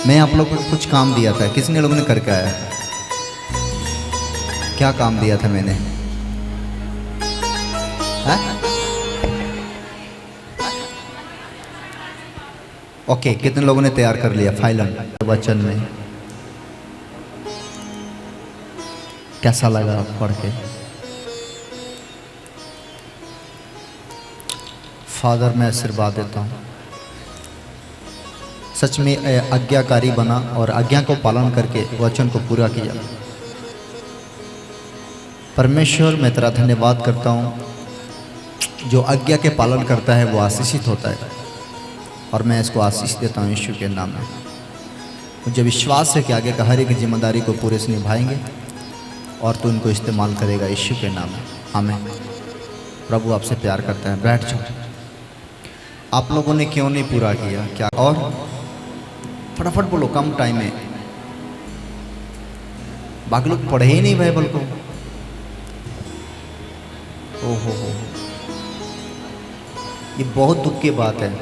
मैं आप लोगों को कुछ काम दिया था, किसने लोगों ने करके आया? क्या काम दिया था मैंने? है? ओके, कितने लोगों ने तैयार कर लिया फाइलम? वचन में कैसा लगा पढ़ के? फादर, मैं आशीर्वाद देता हूँ, सच में आज्ञाकारी बना और आज्ञा को पालन करके वचन को पूरा किया। परमेश्वर, मैं तेरा धन्यवाद करता हूँ, जो आज्ञा के पालन करता है वो आशीषित होता है, और मैं इसको आशीष देता हूँ यीशु के नाम में। मुझे विश्वास है कि आगे का हर एक जिम्मेदारी को पूरे से निभाएंगे और तू इनको इस्तेमाल करेगा यीशु के नाम में। आमीन। प्रभु आपसे प्यार करते हैं। बैठ जाओ। आप लोगों ने क्यों नहीं पूरा किया? क्या? और फटाफट बोलो, कम टाइम है। बाकी लोग पढ़े ही नहीं बाइबल को। ओहो हो, ये बहुत दुख की बात है।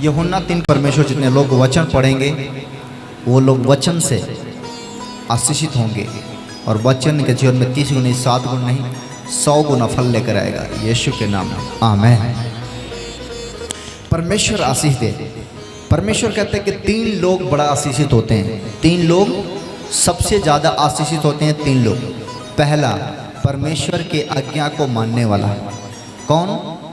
यूहन्ना 3 परमेश्वर जितने लोग वचन पढ़ेंगे वो लोग वचन से आशीषित होंगे, और वचन के जीवन में 30 गुना 7 गुना नहीं 100 गुना फल लेकर आएगा यीशु के नाम में। आमीन। परमेश्वर आशीष दे। परमेश्वर कहते हैं कि 3 लोग बड़ा आशीषित होते हैं। 3 लोग सबसे ज़्यादा आशीषित होते हैं। 3 लोग। पहला, परमेश्वर की आज्ञा को मानने वाला। कौन?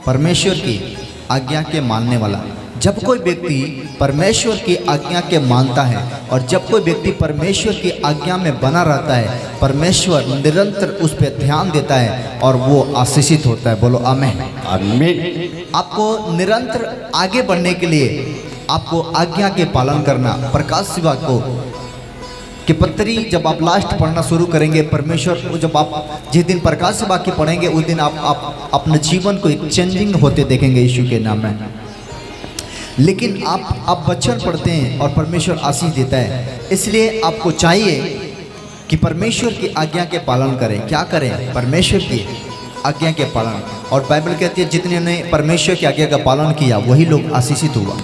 परमेश्वर की आज्ञा के मानने वाला। जब कोई व्यक्ति परमेश्वर की आज्ञा के मानता है और जब कोई व्यक्ति परमेश्वर की आज्ञा में बना रहता है, परमेश्वर निरंतर उस पर ध्यान देता है और वो आशीषित होता है। बोलो आमीन। आमीन। आपको निरंतर आगे बढ़ने के लिए आपको आज्ञा के पालन करना। प्रकाश सेवा को कि पत्री जब आप लास्ट पढ़ना शुरू करेंगे, परमेश्वर जब आप जिस दिन प्रकाश सेवा की पढ़ेंगे उस दिन आप अपने जीवन को एक चेंजिंग होते देखेंगे यीशु के नाम में। लेकिन आप वचन पढ़ते हैं और परमेश्वर आशीष देता है, इसलिए आपको चाहिए कि परमेश्वर की आज्ञा के पालन करें। क्या करें? परमेश्वर की आज्ञा के पालन। और बाइबल कहती है जितने ने परमेश्वर की आज्ञा का पालन किया वही लोग आशीषित हुआ।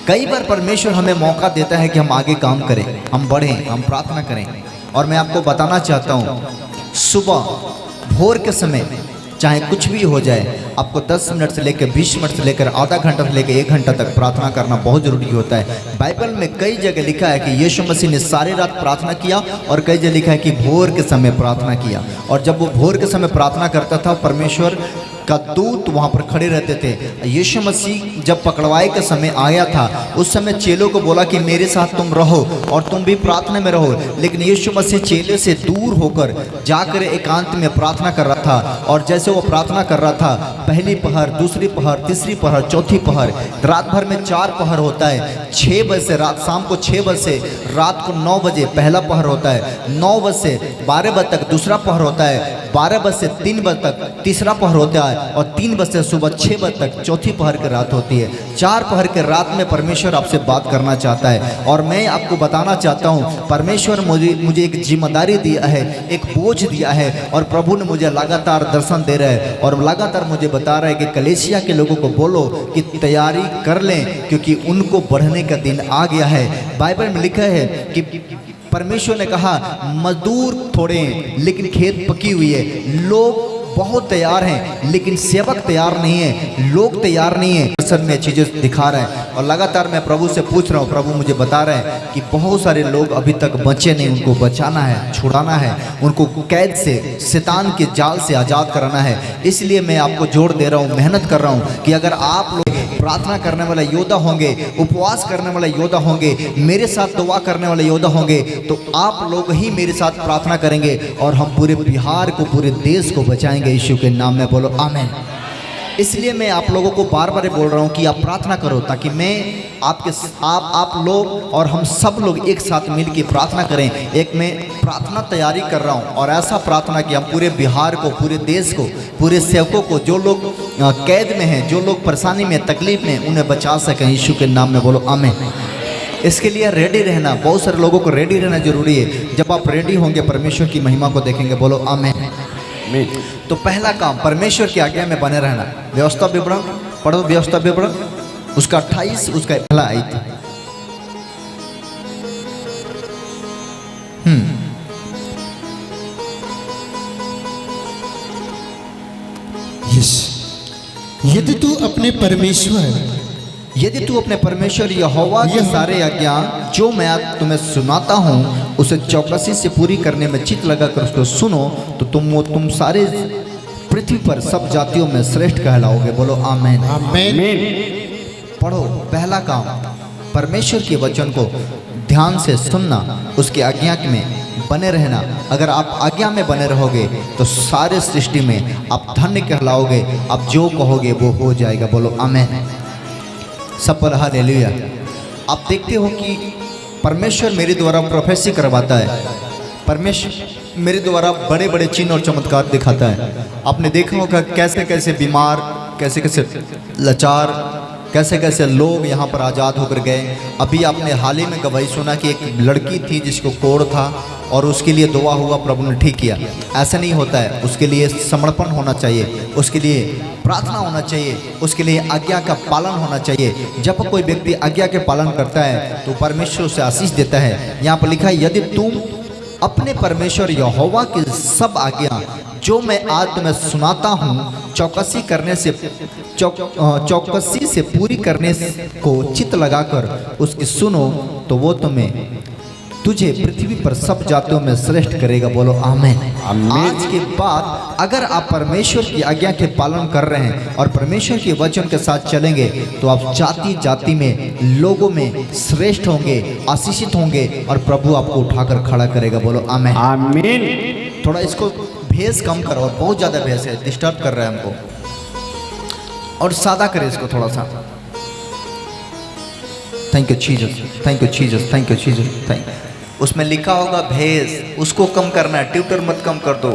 कई बार परमेश्वर हमें मौका देता है कि हम आगे काम करें, हम बढ़ें, हम प्रार्थना करें। और मैं आपको बताना चाहता हूँ, सुबह भोर के समय चाहे कुछ भी हो जाए, आपको 10 मिनट से लेकर 20 मिनट से लेकर आधा घंटा से लेकर 1 घंटा तक प्रार्थना करना बहुत जरूरी होता है। बाइबल में कई जगह लिखा है कि यीशु मसीह ने सारी रात प्रार्थना किया, और कई जगह लिखा है कि भोर के समय प्रार्थना किया। और जब वो भोर के समय प्रार्थना करता था, परमेश्वर का दूत वहाँ पर खड़े रहते थे। यीशु मसीह जब पकड़वाए के समय आया था, उस समय चेलों को बोला कि मेरे साथ तुम रहो और तुम भी प्रार्थना में रहो। लेकिन यीशु मसीह चेले से दूर होकर जाकर एकांत में प्रार्थना कर रहा था। और जैसे वो प्रार्थना कर रहा था, पहली पहर, दूसरी पहर, तीसरी पहर, चौथी पहर, रात भर में 4 पहर होता है। 6 बजे से रात शाम को 6 बजे से रात को 9 बजे पहला पहर होता है। 9 बजे से 12 बजे तक दूसरा पहर होता है। 12 बजे से 3 बजे तक तीसरा पहर होता है। और 3 बजे से सुबह 6 बजे तक चौथी पहर की रात होती है। 4 पहर के रात में परमेश्वर आपसे बात करना चाहता है। और मैं आपको बताना चाहता हूँ, परमेश्वर मुझे एक जिम्मेदारी दिया है, एक बोझ दिया है, और प्रभु ने मुझे लगातार दर्शन दे रहा है और लगातार मुझे बता रहा है कि कलीसिया के लोगों को बोलो कि तैयारी कर लें, क्योंकि उनको बढ़ने का दिन आ गया है। बाइबल में लिखा है कि परमेश्वर ने कहा, मजदूर थोड़े हैं लेकिन खेत पकी हुई है। लोग बहुत तैयार हैं लेकिन सेवक तैयार नहीं है, लोग तैयार नहीं है। दर्शन में चीज़ें दिखा रहा है और लगातार मैं प्रभु से पूछ रहा हूँ। प्रभु मुझे बता रहा है कि बहुत सारे लोग अभी तक बचे नहीं, उनको बचाना है, छुड़ाना है, उनको कैद से, शैतान के जाल से आज़ाद कराना है। इसलिए मैं आपको जोर दे रहा हूँ, मेहनत कर रहा हूँ कि अगर आप लोग प्रार्थना करने वाला योद्धा होंगे, उपवास करने वाला योद्धा होंगे, मेरे साथ दुआ करने वाले योद्धा होंगे, तो आप लोग ही मेरे साथ प्रार्थना करेंगे और हम पूरे बिहार को, पूरे देश को बचाएंगे यीशु के नाम में। बोलो आमीन। इसलिए मैं आप लोगों को बार बार बोल रहा हूँ कि आप प्रार्थना करो, ताकि मैं आप लोग और हम सब लोग एक साथ मिल के प्रार्थना करें। एक मैं प्रार्थना तैयारी कर रहा हूँ, और ऐसा प्रार्थना कि हम पूरे बिहार को, पूरे देश को, पूरे सेवकों को, जो लोग कैद में हैं, जो लोग परेशानी में, तकलीफ में, उन्हें बचा सकें यीशु के नाम में। बोलो आमीन। इसके लिए रेडी रहना, बहुत सारे लोगों को रेडी रहना जरूरी है। जब आप रेडी होंगे परमेश्वर की महिमा को देखेंगे। बोलो आमीन। तो तो पहला काम परमेश्वर की आज्ञा में बने रहना। व्यवस्था विवरण पढ़ो, व्यवस्था विवरण उसका 28 उसका पहला आयत। यदि तू अपने परमेश्वर यहोवा की सारे आज्ञा जो मैं आज तुम्हें सुनाता हूँ उसे चौकसी से पूरी करने में चित्त लगाकर उसको सुनो तो तुम सारे पृथ्वी पर सब जातियों में श्रेष्ठ कहलाओगे। बोलो आमीन। आमीन। पढ़ो, पहला काम परमेश्वर के वचन को ध्यान से सुनना, उसकी आज्ञा में बने रहना। अगर आप आज्ञा में बने रहोगे तो सारे सृष्टि में आप धन्य कहलाओगे। आप जो कहोगे वो हो जाएगा। बोलो आमीन। सब पर हालेलुया। आप देखते हो कि परमेश्वर मेरे द्वारा प्रोफेसी करवाता है, परमेश्वर मेरे द्वारा बड़े बड़े चिन्ह और चमत्कार दिखाता है। आपने देखा होगा कैसे कैसे बीमार, कैसे कैसे लाचार, कैसे कैसे लोग यहाँ पर आज़ाद होकर गए। अभी आपने हाल ही में गवाही सुना कि एक लड़की थी जिसको कोढ़ था और उसके लिए दुआ हुआ, प्रभु ने ठीक किया। ऐसा नहीं होता है, उसके लिए समर्पण होना चाहिए, उसके लिए प्रार्थना होना चाहिए, उसके लिए आज्ञा का पालन होना चाहिए। जब कोई व्यक्ति आज्ञा के पालन करता है तो परमेश्वर उसे आशीष देता है। यहाँ पर लिखा है यदि तुम अपने परमेश्वर यहोवा की सब आज्ञा जो मैं आज तुम्हें सुनाता हूँ चौकसी से पूरी करने को चित्त लगाकर उसकी सुनो तो वो तुझे पृथ्वी पर सब जातियों में श्रेष्ठ करेगा। बोलो आमीन। आज के बाद अगर आप परमेश्वर की आज्ञा के पालन कर रहे हैं और परमेश्वर के वचन के साथ चलेंगे तो आप जाति जाति में लोगों में श्रेष्ठ होंगे, आशीषित होंगे और प्रभु आपको उठाकर खड़ा करेगा। बोलो आमीन। आमीन। थोड़ा इसको भेस कम करो, और बहुत ज़्यादा भेस है, डिस्टर्ब कर रहा है हमको, और सादा करें इसको थोड़ा सा। Thank you Jesus, thank you Jesus, thank you Jesus, thank. उसमें लिखा होगा भेस, उसको कम करना है। ट्यूटर मत कम कर दो,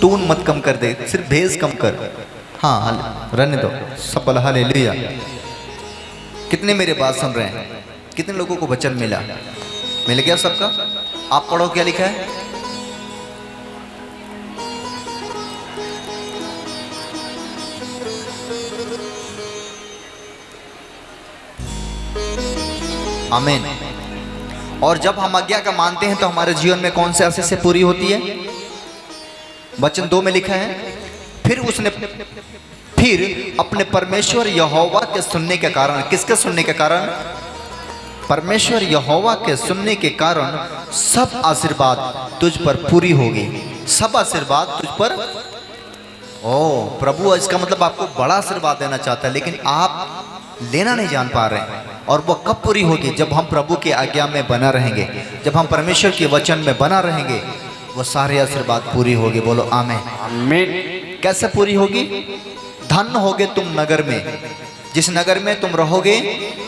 टून मत कम कर दे, सिर्फ भेस कम कर। हाँ रहने दो। सब हालेलुया। कितने मेरे बात सुन रहे हैं? कितने लोगों को वचन मिला? मिल गया सबका? आप पढ़ो क्या लिखा है। आमीन। और जब हम आज्ञा का मानते हैं तो हमारे जीवन में कौन से आशीष से पूरी होती है? वचन 2 में लिखा है फिर अपने परमेश्वर यहोवा के सुनने के कारण। किसके सुनने के कारण? परमेश्वर यहोवा के सुनने के कारण सब आशीर्वाद तुझ पर पूरी होगी। सब आशीर्वाद तुझ पर। ओ प्रभु, इसका मतलब आपको बड़ा आशीर्वाद देना चाहता है, लेकिन आप लेना नहीं जान पा रहे हैं। और वो कब पूरी होगी? जब हम प्रभु की आज्ञा में बना रहेंगे, जब हम परमेश्वर के वचन में बना रहेंगे, वो सारे आशीर्वाद पूरी होगी। बोलो आमीन। आमीन। कैसे पूरी होगी? धन्य होगे तुम नगर में, जिस नगर में तुम रहोगे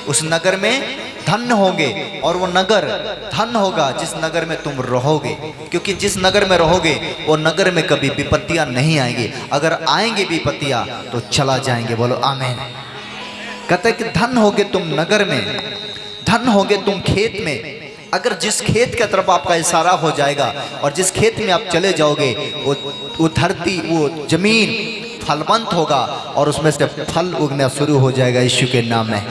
उस नगर में धन्य होगे, और वो नगर धन्य होगा जिस नगर में तुम रहोगे, क्योंकि जिस नगर में रहोगे वो नगर में कभी विपत्तियां नहीं आएंगी। अगर आएंगे विपत्तियां तो चला जाएंगे। बोलो आमीन। कहते कि धन होगे तुम नगर में, धन होगे तुम खेत में। अगर जिस खेत की तरफ आपका इशारा हो जाएगा और जिस खेत में आप चले जाओगे वो धरती, वो जमीन फलवंत होगा और उसमें से फल उगना शुरू हो जाएगा यीशु के नाम में।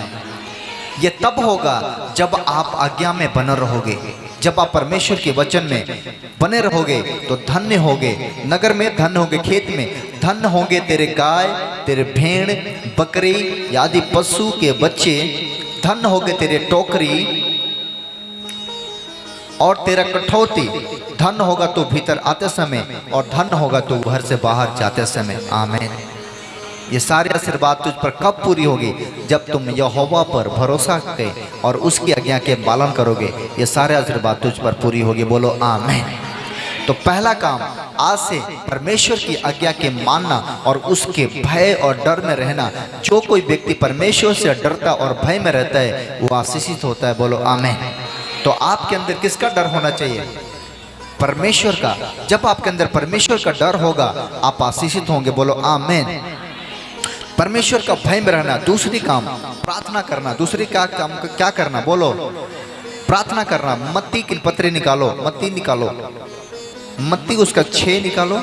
ये तब होगा जब आप आज्ञा में बने रहोगे, जब आप परमेश्वर के वचन में बने रहोगे तो धन्य होगे। नगर में धन्य होगे, खेत में धन्य होंगे तेरे गाय, तेरे भेड़, बकरी आदि पशु के बच्चे। धन्य होगे तेरे टोकरी और तेरा कठौती। धन्य होगा तू भीतर आते समय और धन्य होगा तू घर से बाहर जाते समय। आमीन। ये सारे आशीर्वाद तुझ पर कब पूरी होगी? जब तुम यहोवा पर भरोसा करोगे और उसकी आज्ञा के पालन करोगे, ये सारे आशीर्वाद तुझ पर पूरी होगी। बोलो आमीन। तो पहला काम आज से परमेश्वर की आज्ञा के मानना और उसके भय और डर में रहना। जो कोई व्यक्ति परमेश्वर से डरता और भय में रहता है वो आशीषित होता है। बोलो आमीन। तो आपके अंदर किसका डर होना चाहिए? परमेश्वर का। जब आपके अंदर परमेश्वर का डर होगा आप आशीषित होंगे। बोलो आमीन। परमेश्वर का भय में रहना। दूसरी काम प्रार्थना करना। दूसरी क्या काम क्या करना? बोलो प्रार्थना करना। मत्ती की पत्री निकालो, मत्ती निकालो, मत्ती उसका 6 निकालो।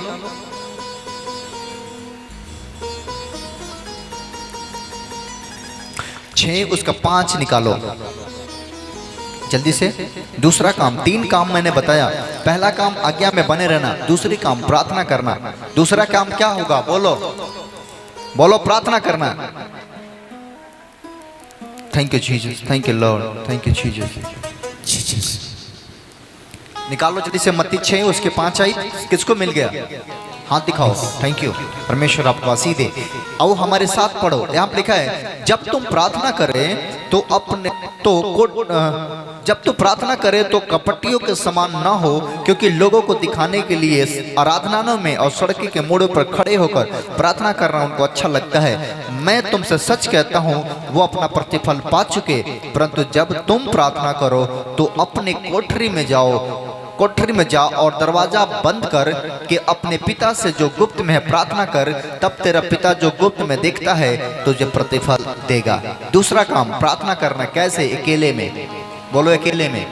6 उसका 5 निकालो जल्दी से। दूसरा काम, 3 काम मैंने बताया। पहला काम आज्ञा में बने रहना, दूसरी काम प्रार्थना करना। दूसरा काम क्या होगा? बोलो बोलो, प्रार्थना करना। Thank you Jesus, thank you Lord, thank you Jesus. निकालो जल्दी से मत्ती 6 उसके 5 आई। किसको मिल गया? हाथ दिखाओ। थैंक यू, परमेश्वर आपको आशीष दे। आओ हमारे साथ पढ़ो। यहाँ पे लिखा है जब तुम प्रार्थना करें तो जब तुम प्रार्थना करें तो कपटियों के समान ना हो, क्योंकि लोगों को दिखाने के लिए आराधनालयों में और सड़कों के मोड़ों पर खड़े होकर प्रार्थना करना उनको अच्छा लगता है। मैं तुमसे सच कहता हूँ वो अपना प्रतिफल पा चुके। परंतु जब तुम प्रार्थना करो तो अपने कोठरी में जाओ और दरवाजा बंद कर के अपने पिता से जो गुप्त में है प्रार्थना कर, तब तेरा पिता जो गुप्त में देखता है तुझे प्रतिफल देगा। दूसरा काम प्रार्थना करना कैसे? अकेले में। बोलो अकेले में।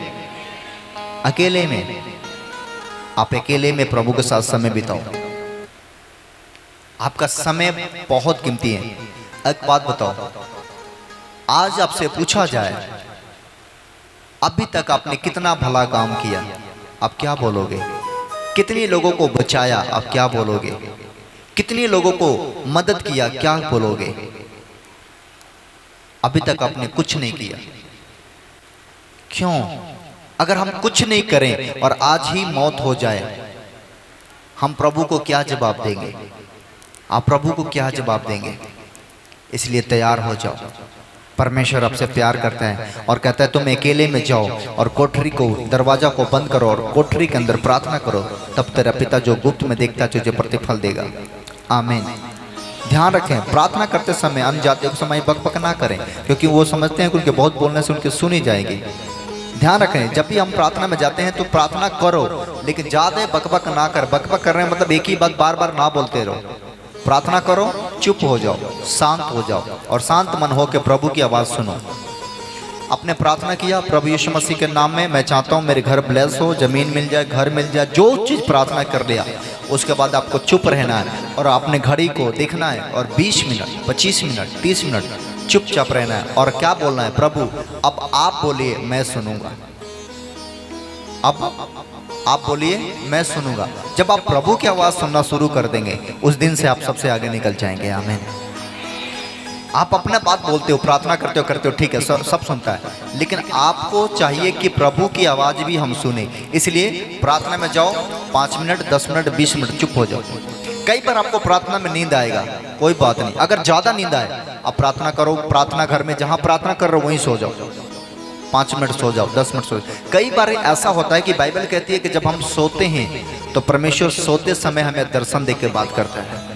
अकेले में आप अकेले में प्रभु के साथ समय बिताओ। आपका समय बहुत कीमती है। एक बात बताओ, आज आपसे पूछा जाए अभी तक आपने कितना भला काम किया, आप क्या बोलोगे? कितने लोगों को बचाया, आप क्या बोलोगे? कितने लोगों को मदद किया, क्या बोलोगे? अभी तक आपने कुछ नहीं किया। क्यों? अगर हम कुछ नहीं करें और आज ही मौत हो जाए, हम प्रभु को क्या जवाब देंगे? आप प्रभु को क्या जवाब देंगे? इसलिए तैयार हो जाओ। परमेश्वर आपसे प्यार करता है और कहता है तुम अकेले में जाओ और कोठरी को, दरवाजा को बंद करो और कोठरी के अंदर प्रार्थना करो, तब तेरा पिता जो गुप्त में देखता है तुझे प्रतिफल देगा। आमीन। ध्यान रखें, प्रार्थना करते समय अनजाते समय बकबक ना करें, क्योंकि वो समझते हैं कि उनके बहुत बोलने से उनकी सुनी जाएगी। ध्यान रखें, जब भी हम प्रार्थना में जाते हैं तो प्रार्थना करो, लेकिन ज्यादा बकबक ना कर। बकबक कर रहे हैं मतलब एक ही बात बार बार ना बोलते रहो। प्रार्थना करो, चुप हो जाओ, शांत हो जाओ और शांत मन हो के प्रभु की आवाज़ सुनो। आपने प्रार्थना किया प्रभु यीशु मसीह के नाम में, मैं चाहता हूँ मेरे घर ब्लेस हो, जमीन मिल जाए, घर मिल जाए, जो चीज़ प्रार्थना कर लिया। उसके बाद आपको चुप रहना है और आपने घड़ी को देखना है और 20 मिनट, 25 मिनट, 30 मिनट चुपचाप रहना है और क्या बोलना है? प्रभु अब आप बोलिए, मैं सुनूंगा। अब आप बोलिए, मैं सुनूंगा। जब आप प्रभु की आवाज़ सुनना शुरू कर देंगे, उस दिन से आप सबसे आगे निकल जाएंगे। आमीन। आप अपना बात बोलते हो, प्रार्थना करते हो, ठीक है, सब सुनता है, लेकिन आपको चाहिए कि प्रभु की आवाज़ भी हम सुने। इसलिए प्रार्थना में जाओ, 5 मिनट, 10 मिनट, 20 मिनट चुप हो जाओ। कई बार आपको प्रार्थना में नींद आएगा, कोई बात नहीं। अगर ज़्यादा नींद आए, आप प्रार्थना करो, प्रार्थना घर में जहाँ प्रार्थना कर रहे हो वहीं सो जाओ, 5 मिनट सो जाओ, 10 मिनट सो जाओ। कई बार ऐसा होता है कि बाइबल कहती है कि जब हम सोते हैं तो परमेश्वर सोते समय हमें दर्शन देकर बात करता है।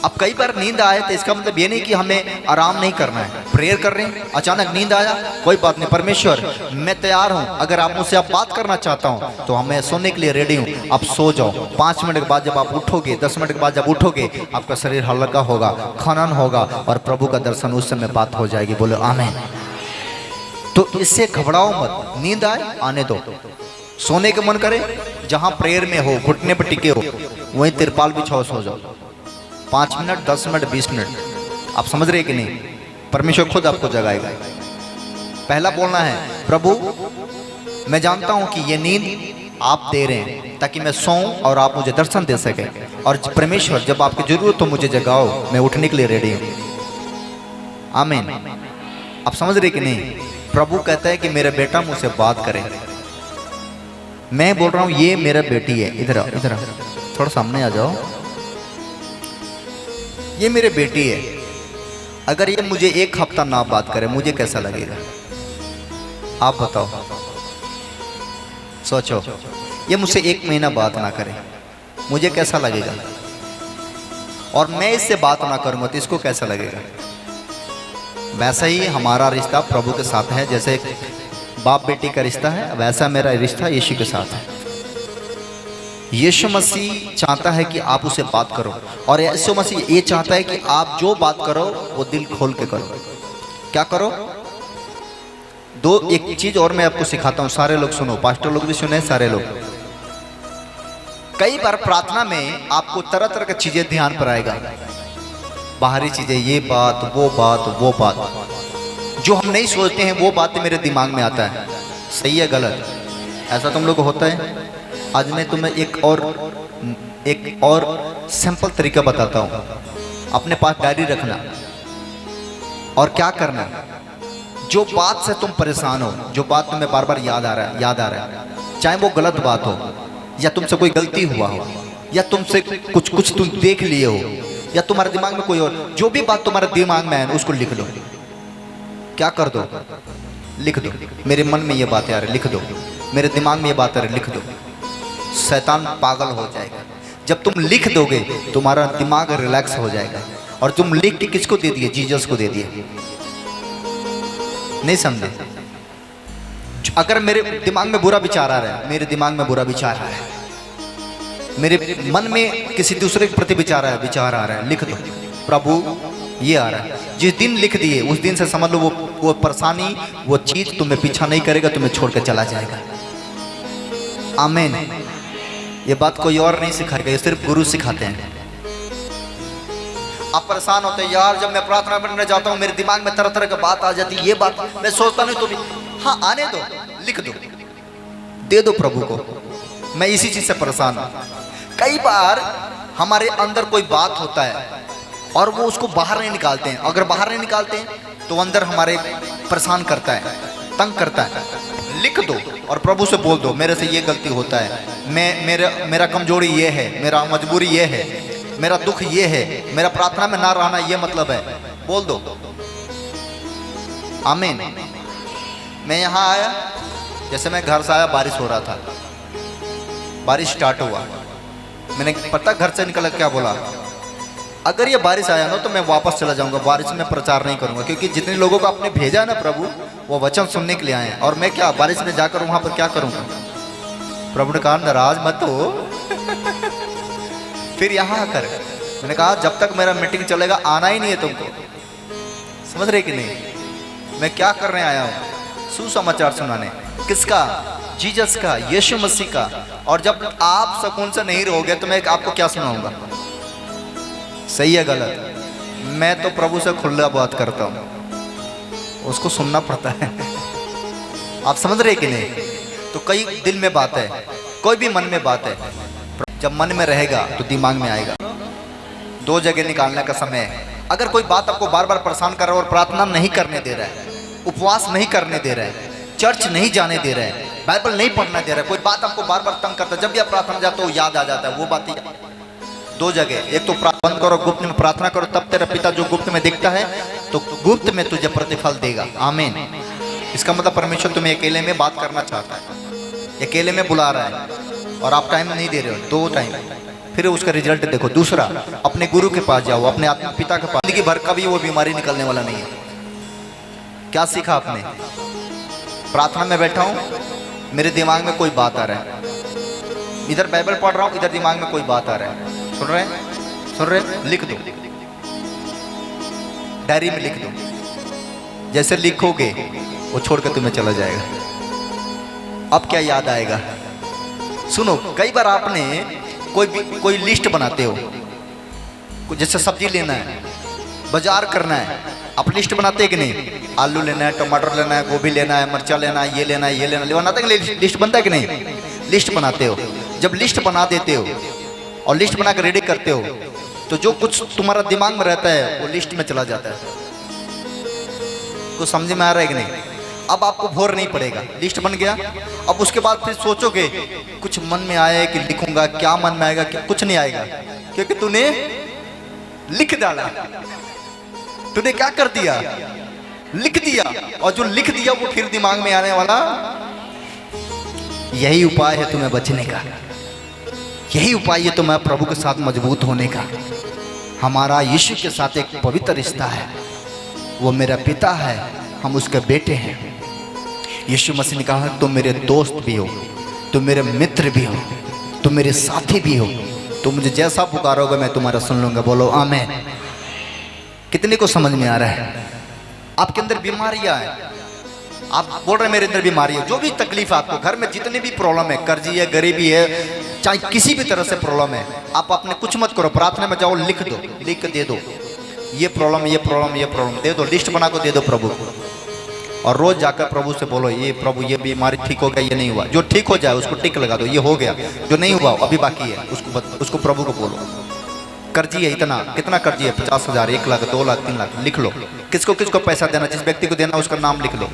अब कई बार नींद आए तो इसका मतलब ये नहीं कि हमें आराम नहीं करना है। प्रेयर कर रहे हैं, अचानक नींद आया, कोई बात नहीं, परमेश्वर मैं तैयार हूँ, अगर आप मुझसे आप बात करना चाहता हूँ तो हमें सोने के लिए रेडी हूँ, आप सो जाओ। 5 मिनट के बाद जब आप उठोगे, 10 मिनट के बाद जब उठोगे, आपका शरीर हल्का होगा, खनन होगा और प्रभु का दर्शन उस समय बात हो जाएगी। बोलो आमीन। तो इससे घबराओ मत, नींद आए आने दो। सोने के मन करे, जहाँ प्रेयर में हो, घुटने पर टिके हो, वहीं तिरपाल बिछाओ, सो जाओ। 5 मिनट, 10 मिनट, 20 मिनट। आप समझ रहे कि नहीं? परमेश्वर खुद आपको जगाएगा। पहला बोलना है, प्रभु मैं जानता हूं कि ये नींद आप दे रहे हैं ताकि मैं सोऊं और आप मुझे दर्शन दे सके। और परमेश्वर जब आपकी जरूरत हो मुझे जगाओ, मैं उठने के लिए रेडी हूं। आमीन। आप समझ रहे कि नहीं? प्रभु कहता है कि मेरा बेटा मुझसे बात करे। मैं बोल रहा हूं ये मेरा बेटी है, इधर आओ, इधर आओ, थोड़ा सामने आ जाओ। ये मेरे बेटी है, अगर ये मुझे 1 हफ्ता ना बात करे मुझे कैसा लगेगा? आप बताओ, सोचो। ये मुझसे 1 महीना बात ना करे मुझे कैसा लगेगा? और मैं इससे बात ना करूंगा तो इसको कैसा लगेगा? वैसा ही हमारा रिश्ता प्रभु के साथ है, जैसे बाप बेटी का रिश्ता है, वैसा मेरा रिश्ता यीशु के साथ है। यीशु मसीह चाहता है कि आप उसे बात करो और यीशु मसीह ये चाहता है कि आप जो बात करो वो दिल खोल के करो। क्या करो? एक चीज और मैं आपको सिखाता हूँ, सारे लोग सुनो, पास्टर लोग भी सुने, सारे लोग। कई बार प्रार्थना में आपको तरह तरह की चीजें ध्यान पर आएगा, बाहरी चीजें, ये बात, वो बात, वो बात। जो हम नहीं सोचते हैं वो बातें मेरे दिमाग में आता है। सही है गलत? ऐसा तुम लोग को होता है? आज मैं तुम्हें एक और सिंपल तरीका बताता हूँ। अपने पास डायरी रखना और क्या करना, जो बात से तुम परेशान हो, जो बात तुम्हें बार बार याद आ रहा है, चाहे वो गलत बात हो या तुमसे कोई गलती हुआ हो या तुमसे कुछ तुम देख लिए हो या तुम्हारे दिमाग में कोई और, जो भी बात तुम्हारे दिमाग में है उसको लिख लो। क्या कर दो? लिख दो। मेरे मन में ये बातें आ रही, लिख दो। मेरे दिमाग में ये बात आ रही, लिख दो। शैतान पागल हो जाएगा। जब तुम लिख दोगे तुम्हारा दिमाग रिलैक्स हो जाएगा। और तुम लिख के किसको दे दिए? जीसस को दे दिए। नहीं समझे? अगर मेरे दिमाग में बुरा विचार आ रहा है, मेरे दिमाग में बुरा विचार आ रहा है, मेरे मन में किसी दूसरे के प्रति विचार आ रहा है, लिख दो। प्रभु ये आ रहा है। जिस दिन लिख दिए उस दिन से समझ लो वो परेशानी, वो चीज तुम्हें पीछा नहीं करेगा, तुम्हें छोड़ कर चला जाएगा। आमीन। ये बात कोई और नहीं सिखाएगा, ये सिर्फ गुरु सिखाते हैं। आप परेशान होते हैं, यार जब मैं प्रार्थना करने जाता हूँ मेरे दिमाग में तरह तरह की बात आ जाती है, ये बात मैं सोचता नहीं तो भी हाँ आने दो, लिख दो, दे दो प्रभु को। मैं इसी चीज से परेशान हूँ। कई बार हमारे अंदर कोई बात होता है और वो उसको बाहर नहीं निकालते हैं। अगर बाहर नहीं निकालते हैं तो अंदर हमारे परेशान करता है, तंग करता है। लिख दो और प्रभु से बोल दो, मेरे से ये गलती होता है, मेरा कमजोरी ये है, मेरा मजबूरी ये है, मेरा दुख ये है, मेरा प्रार्थना में ना रहना ये मतलब है। बोल दो। आमीन। मैं यहाँ आया, जैसे मैं घर से आया, बारिश हो रहा था, बारिश स्टार्ट हुआ, मैंने पता घर से निकला क्या बोला, अगर ये बारिश आया ना तो मैं वापस चला जाऊंगा, बारिश में प्रचार नहीं करूंगा। क्योंकि जितने लोगों को आपने भेजा ना प्रभु, वो वचन सुनने के लिए आए हैं, और मैं क्या बारिश में जाकर वहां पर क्या करूंगा? प्रभु ने कहा नाराज मत हो। फिर यहाँ आकर मैंने कहा जब तक मेरा मीटिंग चलेगा आना ही नहीं है तुमको। समझ रहे कि नहीं? मैं क्या करने आया हूँ? सुसमाचार सुनाने। किसका? जीसस का, यीशु मसीह का। और जब आप सुकून से नहीं रहोगे तो मैं आपको क्या सुनाऊंगा? सही है गलत? मैं तो प्रभु से खुला बात करता हूँ, उसको सुनना पड़ता है। आप समझ रहे कि नहीं? तो कई दिल में बात है, कोई भी मन में बात है, जब मन में रहेगा तो दिमाग में आएगा। दो जगह निकालने का समय है। अगर कोई बात आपको बार बार परेशान कर रहा है और प्रार्थना नहीं करने दे रहा है, उपवास नहीं करने दे रहा है, चर्च नहीं जाने दे रहा है, बाइबल नहीं पढ़ना दे रहा है, कोई बात आपको बार बार तंग करता है, जब भी आप प्रार्थना जाते हो याद आ जाता है वो बात। दो जगह, एक तो बंद करो, गुप्त में प्रार्थना करो, तब तेरा पिता जो गुप्त में दिखता है तो गुप्त में तुझे प्रतिफल देगा। आमीन। इसका मतलब परमेश्वर तुम्हें अकेले में बात करना चाहता है, अकेले में बुला रहा है और आप टाइम नहीं दे रहे हो, दो टाइम। फिर उसका रिजल्ट देखो। दूसरा, अपने गुरु के पास जाओ, अपने आत्मिक पिता के पास। जिंदगी भर कभी वो बीमारी निकलने वाला नहीं है। क्या सीखा आपने? प्रार्थना में बैठा हूँ, मेरे दिमाग में कोई बात आ रहा है, इधर बाइबल पढ़ रहा हूँ, इधर दिमाग में कोई बात आ रहा है। सुन रहे? लिख दो, डायरी में लिख दो। जैसे लिखोगे वो छोड़कर तुम्हें चला जाएगा। अब क्या याद आएगा? सुनो, कई बार आपने कोई लिस्ट बनाते हो, जैसे सब्जी लेना है, बाजार करना है, आप लिस्ट बनाते हैं कि नहीं? आलू लेना है, टमाटर लेना है, गोभी लेना है, मिर्चा लेना है, ये लेना है, ये लेना है, बनाते हैं कि लिस्ट बनता है कि नहीं? लिस्ट बनाते हो। जब लिस्ट बना देते हो और लिस्ट बना कर रेडी करते हो तो जो कुछ तुम्हारा दिमाग में रहता है वो लिस्ट में चला जाता है। कुछ समझ में आ रहा है कि नहीं? अब आपको भोर नहीं पड़ेगा, लिस्ट बन गया। अब उसके बाद फिर सोचोगे, कुछ मन में आया कि लिखूंगा, क्या मन में आएगा? क्या? कुछ नहीं आएगा, क्योंकि तूने लिख डाला। तूने क्या कर दिया? लिख दिया। और जो लिख दिया वो फिर दिमाग में आने वाला। यही उपाय है तुम्हें बचने का, यही उपाय है तुम्हें प्रभु के साथ मजबूत होने का। हमारा यीशु के साथ एक पवित्र रिश्ता है, वो मेरा पिता है, हम उसके बेटे हैं। यीशु मसीह ने कहा तुम मेरे दोस्त भी हो, तुम मेरे मित्र भी हो, तुम मेरे साथी भी हो, तुम मुझे जैसा पुकारोगे मैं तुम्हारा सुन लूंगा। बोलो आमीन। कितने को समझ में आ रहा है? आपके अंदर बीमारियां हैं, आप बोल रहे हैं मेरे अंदर बीमारी है। जो भी तकलीफ है आपको, घर में जितनी भी प्रॉब्लम है, कर्जी है, गरीबी है, चाहे किसी भी तरह से प्रॉब्लम है, आप अपने कुछ मत करो, प्रार्थना में जाओ, लिख दो, लिख के दे दो। ये प्रॉब्लम, ये प्रॉब्लम, ये प्रॉब्लम दे दो, लिस्ट बना को दे दो प्रभु को। और रोज जाकर प्रभु से बोलो, ये प्रभु ये बीमारी ठीक हो गया, ये नहीं हुआ। जो ठीक हो जाए उसको टिक लगा दो, ये हो गया। जो नहीं हुआ अभी बाकी है, उसको प्रभु को बोलो। कर्जी है इतना, कितना कर्जी है? 50,000, 1 लाख, 2 लाख, 3 लाख, लिख लो। किसको किसको पैसा देना, जिस व्यक्ति को देना उसका नाम लिख लो।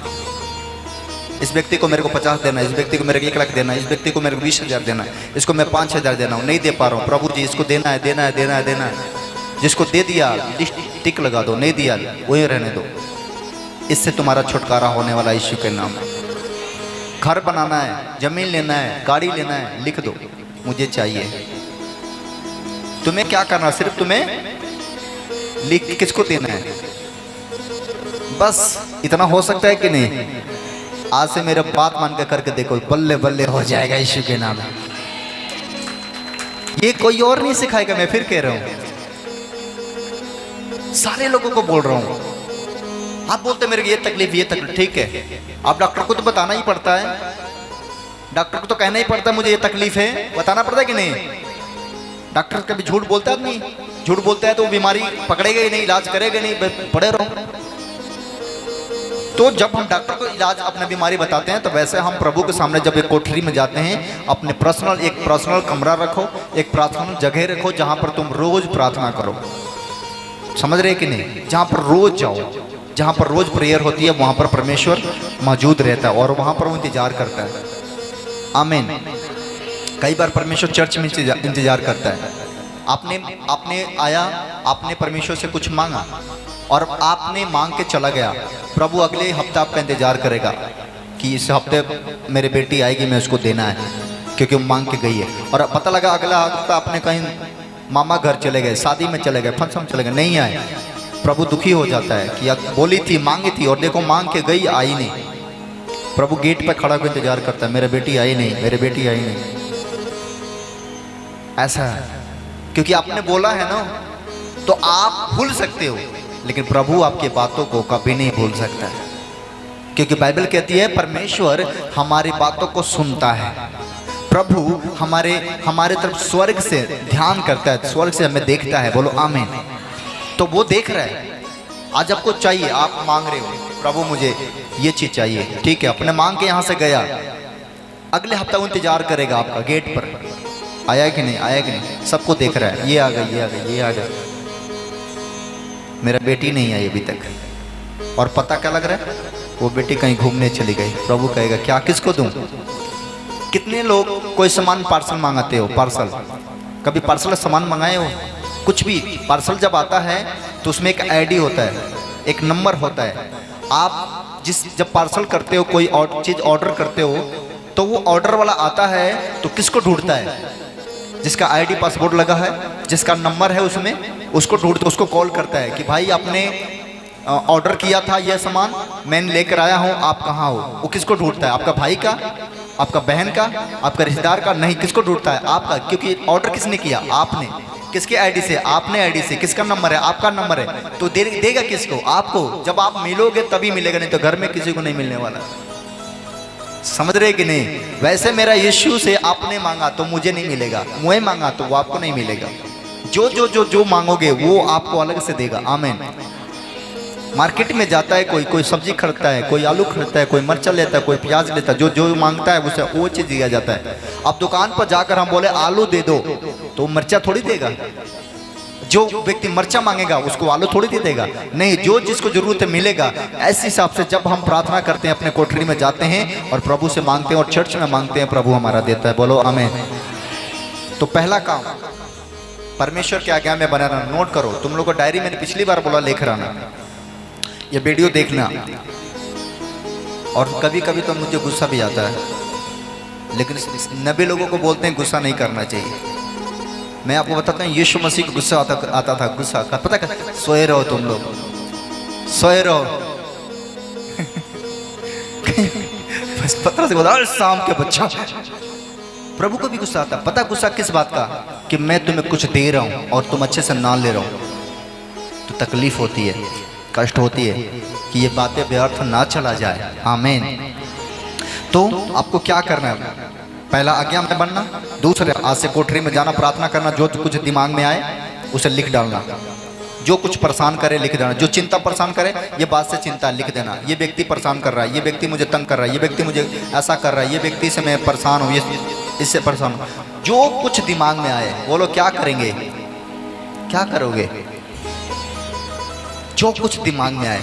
इस व्यक्ति को मेरे को 50 देना, इस व्यक्ति को मेरे को 1 लाख देना, इस व्यक्ति को मेरे को 20,000 देना, इसको मैं 5,000 देना हूँ, नहीं दे पा रहा हूँ, प्रभु जी इसको देना है, देना है, देना है, देना है। जिसको दे दिया लिस्ट टिक लगा दो, नहीं दिया वही रहने दो। इससे तुम्हारा छुटकारा होने वाला यीशु के नाम है। घर बनाना है, जमीन लेना है, गाड़ी लेना है, लिख दो मुझे चाहिए। तुम्हें क्या करना, सिर्फ तुम्हें लिख किसको देना है, बस इतना हो सकता है कि नहीं? आज से मेरे बात मान के करके देखो, बल्ले बल्ले हो जाएगा यीशु के नाम। ये कोई और नहीं सिखाएगा, मैं फिर कह रहा हूं, सारे लोगों को बोल रहा हूं। आप बोलते मेरे को ये तकलीफ, ठीक है, आप डॉक्टर को तो बताना ही पड़ता है, डॉक्टर को तो कहना ही पड़ता है मुझे ये तकलीफ है, बताना पड़ता है कि नहीं? डॉक्टर कभी झूठ बोलता है? नहीं, झूठ बोलता है तो बीमारी पकड़ेगा ही नहीं, इलाज करेगा नहीं, पड़े रहो। तो जब हम डॉक्टर को इलाज अपनी बीमारी बताते हैं, तो वैसे हम प्रभु के सामने जब एक कोठरी में जाते हैं, अपने एक पर्सनल कमरा रखो, एक प्रार्थना जगह रखो, जहां पर तुम रोज प्रार्थना करो। समझ रहे कि नहीं? जहां पर रोज जाओ, जहां पर रोज प्रेयर होती है, वहां पर परमेश्वर मौजूद रहता है और वहां पर वो इंतजार करता है। आमीन। कई बार परमेश्वर चर्च में इंतजार करता है। आपने आया, आपने परमेश्वर से कुछ मांगा और आपने मांग के चला गया, प्रभु अगले हफ्ते आपका इंतजार करेगा कि इस हफ्ते मेरी बेटी आएगी, मैं उसको देना है, क्योंकि वो मांग के गई है। और पता लगा अगला हफ्ता आपने कहीं मामा घर चले गए, शादी में चले गए, फंक्शन में चले गए, नहीं आए, प्रभु दुखी हो जाता है कि बोली थी, मांगी थी और देखो मांग के गई, आई नहीं। प्रभु गेट पर खड़ा होकर इंतजार करता है, मेरी बेटी आई नहीं, मेरी बेटी आई नहीं। ऐसा है क्योंकि आपने बोला है ना, तो आप भूल सकते हो, लेकिन प्रभु आपकी बातों को कभी नहीं भूल सकता है, क्योंकि बाइबल कहती है परमेश्वर हमारी बातों को सुनता है। प्रभु हमारे तरफ स्वर्ग से ध्यान करता है, स्वर्ग से हमें देखता है। बोलो आमीन। तो वो देख रहा है। आज आपको चाहिए, आप मांग रहे हो, प्रभु मुझे ये चीज चाहिए, ठीक है, अपने मांग के यहाँ से गया, अगले हफ्ता वो इंतजार करेगा आपका गेट पर, आया कि नहीं, आया कि नहीं, सबको देख रहा है, ये आ गई, ये आ गई, ये आ गई, मेरा बेटी नहीं आई अभी तक। और पता क्या लग रहा है, वो बेटी कहीं घूमने चली गई। प्रभु कहेगा क्या, किसको दूं? कितने लोग कोई सामान पार्सल मांगते हो, पार्सल, कभी पार्सल सामान मंगाए हो? कुछ भी पार्सल जब आता है तो उसमें एक आईडी होता है, एक नंबर होता है। आप जब पार्सल करते हो, कोई चीज ऑर्डर करते हो, तो वो ऑर्डर वाला आता है तो किसको ढूंढता है? जिसका आईडी पासपोर्ट लगा है, जिसका नंबर है उसमें, उसको ढूंढते, उसको कॉल करता है कि भाई आपने ऑर्डर किया था यह सामान, मैंने लेकर आया हूँ, आप कहाँ हो? वो किसको ढूंढता है? आपका भाई का, आपका बहन का, आपका रिश्तेदार का? नहीं, किसको ढूंढता है? आपका, क्योंकि ऑर्डर किसने किया? आपने। किसके आईडी से? आपने आईडी से। किसका नंबर है? आपका नंबर है। तो देगा किसको? आपको। जब आप मिलोगे तभी मिलेगा, नहीं तो घर में किसी को नहीं मिलने वाला। समझ रहे कि नहीं? वैसे मेरा यीशु से आपने मांगा तो मुझे नहीं मिलेगा, मुझे मांगा तो वो आपको नहीं मिलेगा। जो जो जो जो मांगोगे वो आपको अलग से देगा। आमीन। मार्केट में जाता है कोई सब्जी खरीदता है, कोई आलू खरीदता है, कोई मिर्चा लेता है, कोई प्याज लेता है, जो जो मांगता है उसे वो चीज़ दिया जाता है। अब दुकान पर जाकर हम बोले आलू दे दो तो मिर्चा थोड़ी देगा। जो व्यक्ति मिर्चा मांगेगा उसको आलू थोड़ी दे देगा। नहीं, जो जिसको जरूरत है मिलेगा। ऐसे हिसाब से जब हम प्रार्थना करते हैं, अपने कोठरी में जाते हैं और प्रभु से मांगते हैं और चर्च में मांगते हैं, प्रभु हमारा देता है। बोलो आमीन। तो पहला काम परमेश्वर के आज्ञा में बना रहना। नोट करो, तुम लोग को डायरी मैंने पिछली बार बोला लिख रहना, ये वीडियो देखना। और कभी कभी तो मुझे गुस्सा भी आता है, लेकिन 90 लोगों को बोलते हैं गुस्सा नहीं करना चाहिए। मैं आपको बताता हूँ, यीशु मसीह को गुस्सा आता था। गुस्सा का पता क्या? सोए रहो तुम लोग, सोए रहो। बस पता से बोला शाम के बच्चा। प्रभु को भी गुस्सा आता। पता गुस्सा किस बात का? कि मैं तुम्हें कुछ दे रहा हूँ और तुम अच्छे से ना ले रहा हो, तो तकलीफ होती है, कष्ट होती है कि ये बातें व्यर्थ ना चला जाए। आमीन। तो आपको क्या करना है? पहला आज्ञा में बनना, दूसरे आज से कोठरी में जाना, प्रार्थना करना, जो कुछ दिमाग में आए उसे लिख डालना। जो कुछ परेशान करे लिख देना, जो चिंता परेशान करे ये बात से चिंता लिख देना, ये व्यक्ति परेशान कर रहा है, ये व्यक्ति मुझे तंग कर रहा है, ये व्यक्ति मुझे ऐसा कर रहा है, ये व्यक्ति से मैं परेशान हूँ, ये इससे परेशान हूँ। जो कुछ दिमाग में आए बोलो क्या करेंगे, क्या करोगे? जो कुछ दिमाग में आए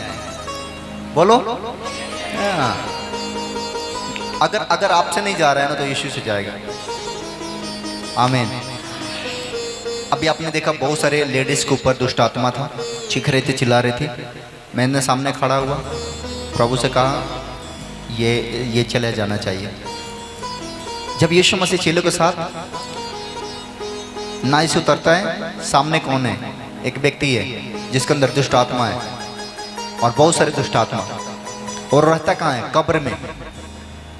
बोलो। हाँ। अगर आपसे नहीं जा रहा है ना तो यीशु से जाएगा। आमीन। अभी आपने देखा बहुत सारे लेडीज के ऊपर दुष्ट आत्मा था, चीख रही थी, चिल्ला रही थी। मैंने सामने खड़ा हुआ प्रभु से कहा ये चले जाना चाहिए। जब यीशु मसीह चेलों के साथ नाई से उतरता है, सामने कौन है? एक व्यक्ति है जिसके अंदर दुष्ट आत्मा है और बहुत सारे दुष्ट आत्मा, और रहता कहाँ है? कब्र में।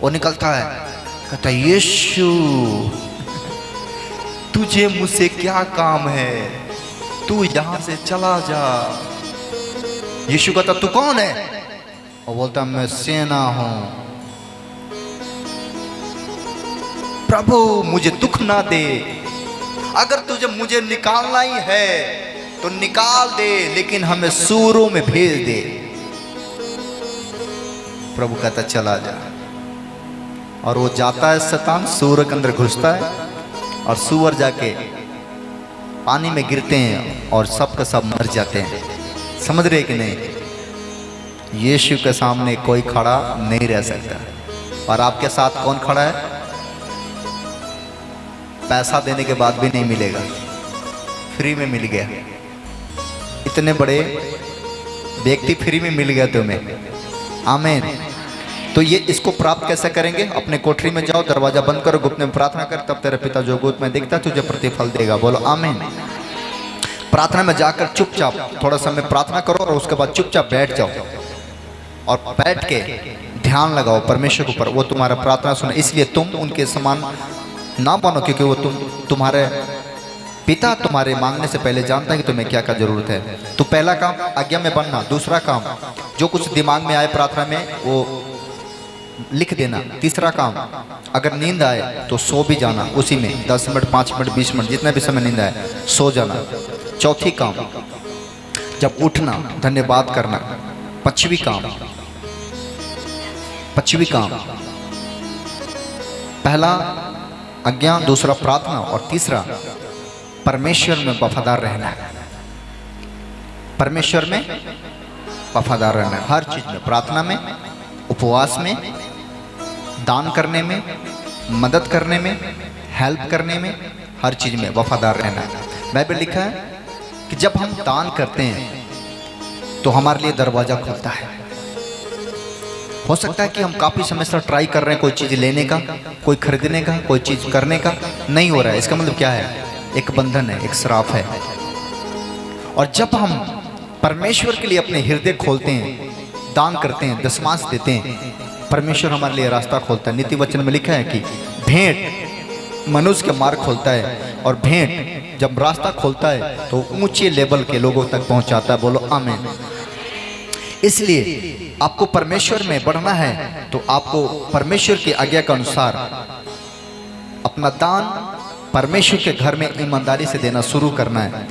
वो निकलता है, कहता है यीशु तुझे मुझसे क्या काम है, तू यहां से चला जा। यीशु कहता तू कौन है? और बोलता मैं सेना हूं। प्रभु मुझे दुख ना दे, अगर तुझे मुझे निकालना ही है तो निकाल दे, लेकिन हमें सूरों में भेज दे। प्रभु कहता चला जा, और वो जाता है। शैतान सूअर के अंदर घुसता है और सूअर जाके पानी में गिरते हैं और सब का सब मर जाते हैं। समझ रहे कि नहीं? यीशु के सामने कोई खड़ा नहीं रह सकता। और आपके साथ कौन खड़ा है? पैसा देने के बाद भी नहीं मिलेगा, फ्री में मिल गया। इतने बड़े व्यक्ति फ्री में मिल गया तुम्हें। आमीन। तो ये इसको प्राप्त कैसे करेंगे? अपने कोठरी में जाओ, दरवाजा बंद करो, गुप्त में प्रार्थना कर, तब तेरे पिता जो गुप्त में दिखता तुझे प्रतिफल देगा। बोलो आमीन। प्रार्थना में जाकर चुपचाप थोड़ा समय प्रार्थना करो और उसके बाद चुपचाप बैठ जाओ और बैठ के ध्यान लगाओ परमेश्वर के ऊपर। वो तुम्हारा प्रार्थना सुने, इसलिए तुम उनके समान ना बनो, क्योंकि वो तुम्हारे पिता तुम्हारे मांगने से पहले जानता है कि तुम्हें क्या क्या जरूरत है। तो पहला काम आज्ञा में बनना। दूसरा काम जो कुछ दिमाग में आए प्रार्थना में वो लिख देना। तीसरा काम अगर नींद आए तो सो भी जाना, उसी में 10 मिनट 5 मिनट 20 मिनट जितने भी समय नींद आए सो जाना। चौथी काम जब उठना धन्यवाद करना। पांचवी काम पहला आज्ञा, दूसरा प्रार्थना और तीसरा परमेश्वर में वफादार रहना है। परमेश्वर में वफादार रहना है हर चीज में, प्रार्थना में, उपवास में, दान करने में, मदद करने में, हेल्प करने में, हर चीज में वफादार रहना है। बाइबल लिखा है कि जब हम दान करते हैं तो हमारे लिए दरवाजा खुलता है। हो सकता है कि हम काफी समय से ट्राई कर रहे हैं कोई चीज लेने का, कोई खरीदने का, कोई चीज करने का, नहीं हो रहा है। इसका मतलब क्या है? एक बंधन है, एक श्राप है। और जब हम परमेश्वर के लिए अपने हृदय खोलते हैं, दान करते हैं, दशमांश देते हैं, परमेश्वर हमारे लिए रास्ता खोलता है। नीति वचन में लिखा है कि भेंट मनुष्य के मार्ग खोलता है, और भेंट जब रास्ता खोलता है तो ऊंचे लेवल के लोगों तक पहुंचाता है। बोलो आमीन। इसलिए आपको परमेश्वर में बढ़ना है तो आपको परमेश्वर की आज्ञा के अनुसार अपना दान परमेश्वर के घर में ईमानदारी से देना शुरू करना है।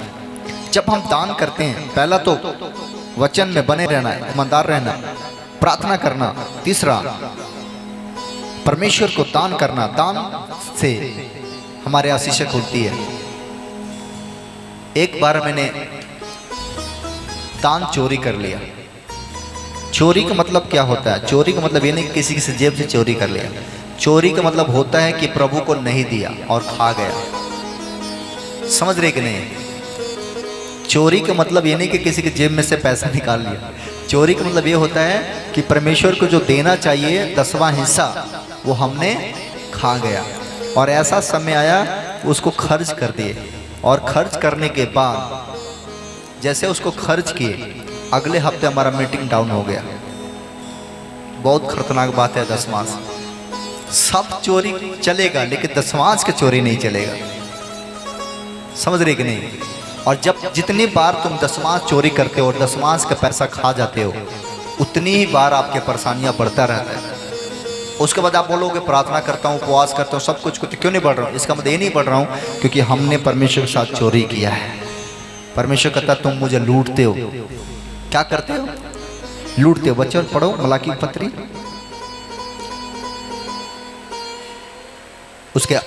जब हम दान करते हैं, पहला तो वचन में बने रहना है, ईमानदार रहना, प्रार्थना करना। तीसरा परमेश्वर को दान करना। दान से हमारे आशीषें खुलती है। एक बार मैंने दान चोरी कर लिया। चोरी का मतलब क्या होता है? चोरी का मतलब ये नहीं कि किसी की जेब से चोरी कर लिया। चोरी का मतलब होता है कि प्रभु को नहीं दिया और खा गया। समझ रहे कि नहीं? चोरी का मतलब ये नहीं कि किसी की जेब में से पैसा निकाल लिया। चोरी का मतलब ये होता है कि परमेश्वर को जो देना चाहिए 10वां हिस्सा वो हमने खा गया, और ऐसा समय आया उसको खर्च कर दिए। और खर्च करने के बाद जैसे उसको खर्च किए, अगले हफ्ते हमारा मीटिंग डाउन हो गया। बहुत खतरनाक बात है। दशमांश सब चोरी चलेगा लेकिन दशमांश की चोरी नहीं चलेगा। समझ रहे कि नहीं? और जब जितनी बार तुम दशमांश चोरी करते हो और दशमांश का पैसा खा जाते हो, उतनी ही बार आपके परेशानियां बढ़ता रहता है। उसके बाद आप बोलोगे प्रार्थना करता हूँ, उपवास करता हूँ, सब कुछ क्यों नहीं बढ़ रहा हूँ? इसका मतलब ये नहीं बढ़ रहा हूँ क्योंकि हमने परमेश्वर के साथ चोरी किया है। परमेश्वर कहता तुम मुझे लूटते हो। क्या करते हो? लूटते हो। बच्चों पढ़ो मलाकी की पत्री, उसके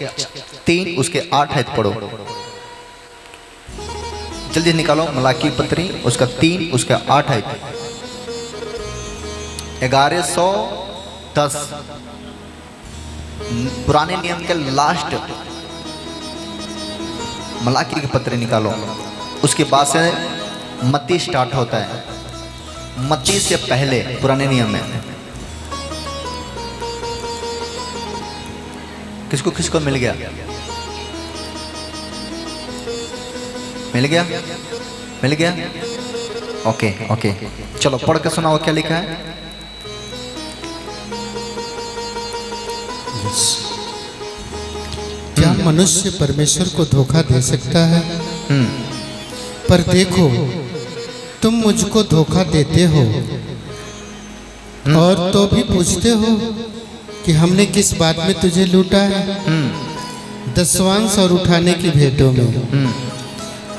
3 उसके 8 आयत पढ़ो, जल्दी निकालो मलाकी की पत्री उसका 3 उसके 8 आयत। 1110 पुराने नियम के लास्ट मलाकी की पत्री निकालो, उसके बाद से मत्ती स्टार्ट होता है। मत्ती से पहले पुराने नियम में किसको किसको मिल गया? मिल गया? मिल गया? ओके ओके, चलो पढ़ के सुनाओ क्या लिखा है। क्या मनुष्य परमेश्वर को धोखा दे सकता है? पर देखो तुम मुझको धोखा देते हो और तो भी पूछते हो कि हमने किस बात में तुझे लूटा है। दसवांश और उठाने की भेंटों में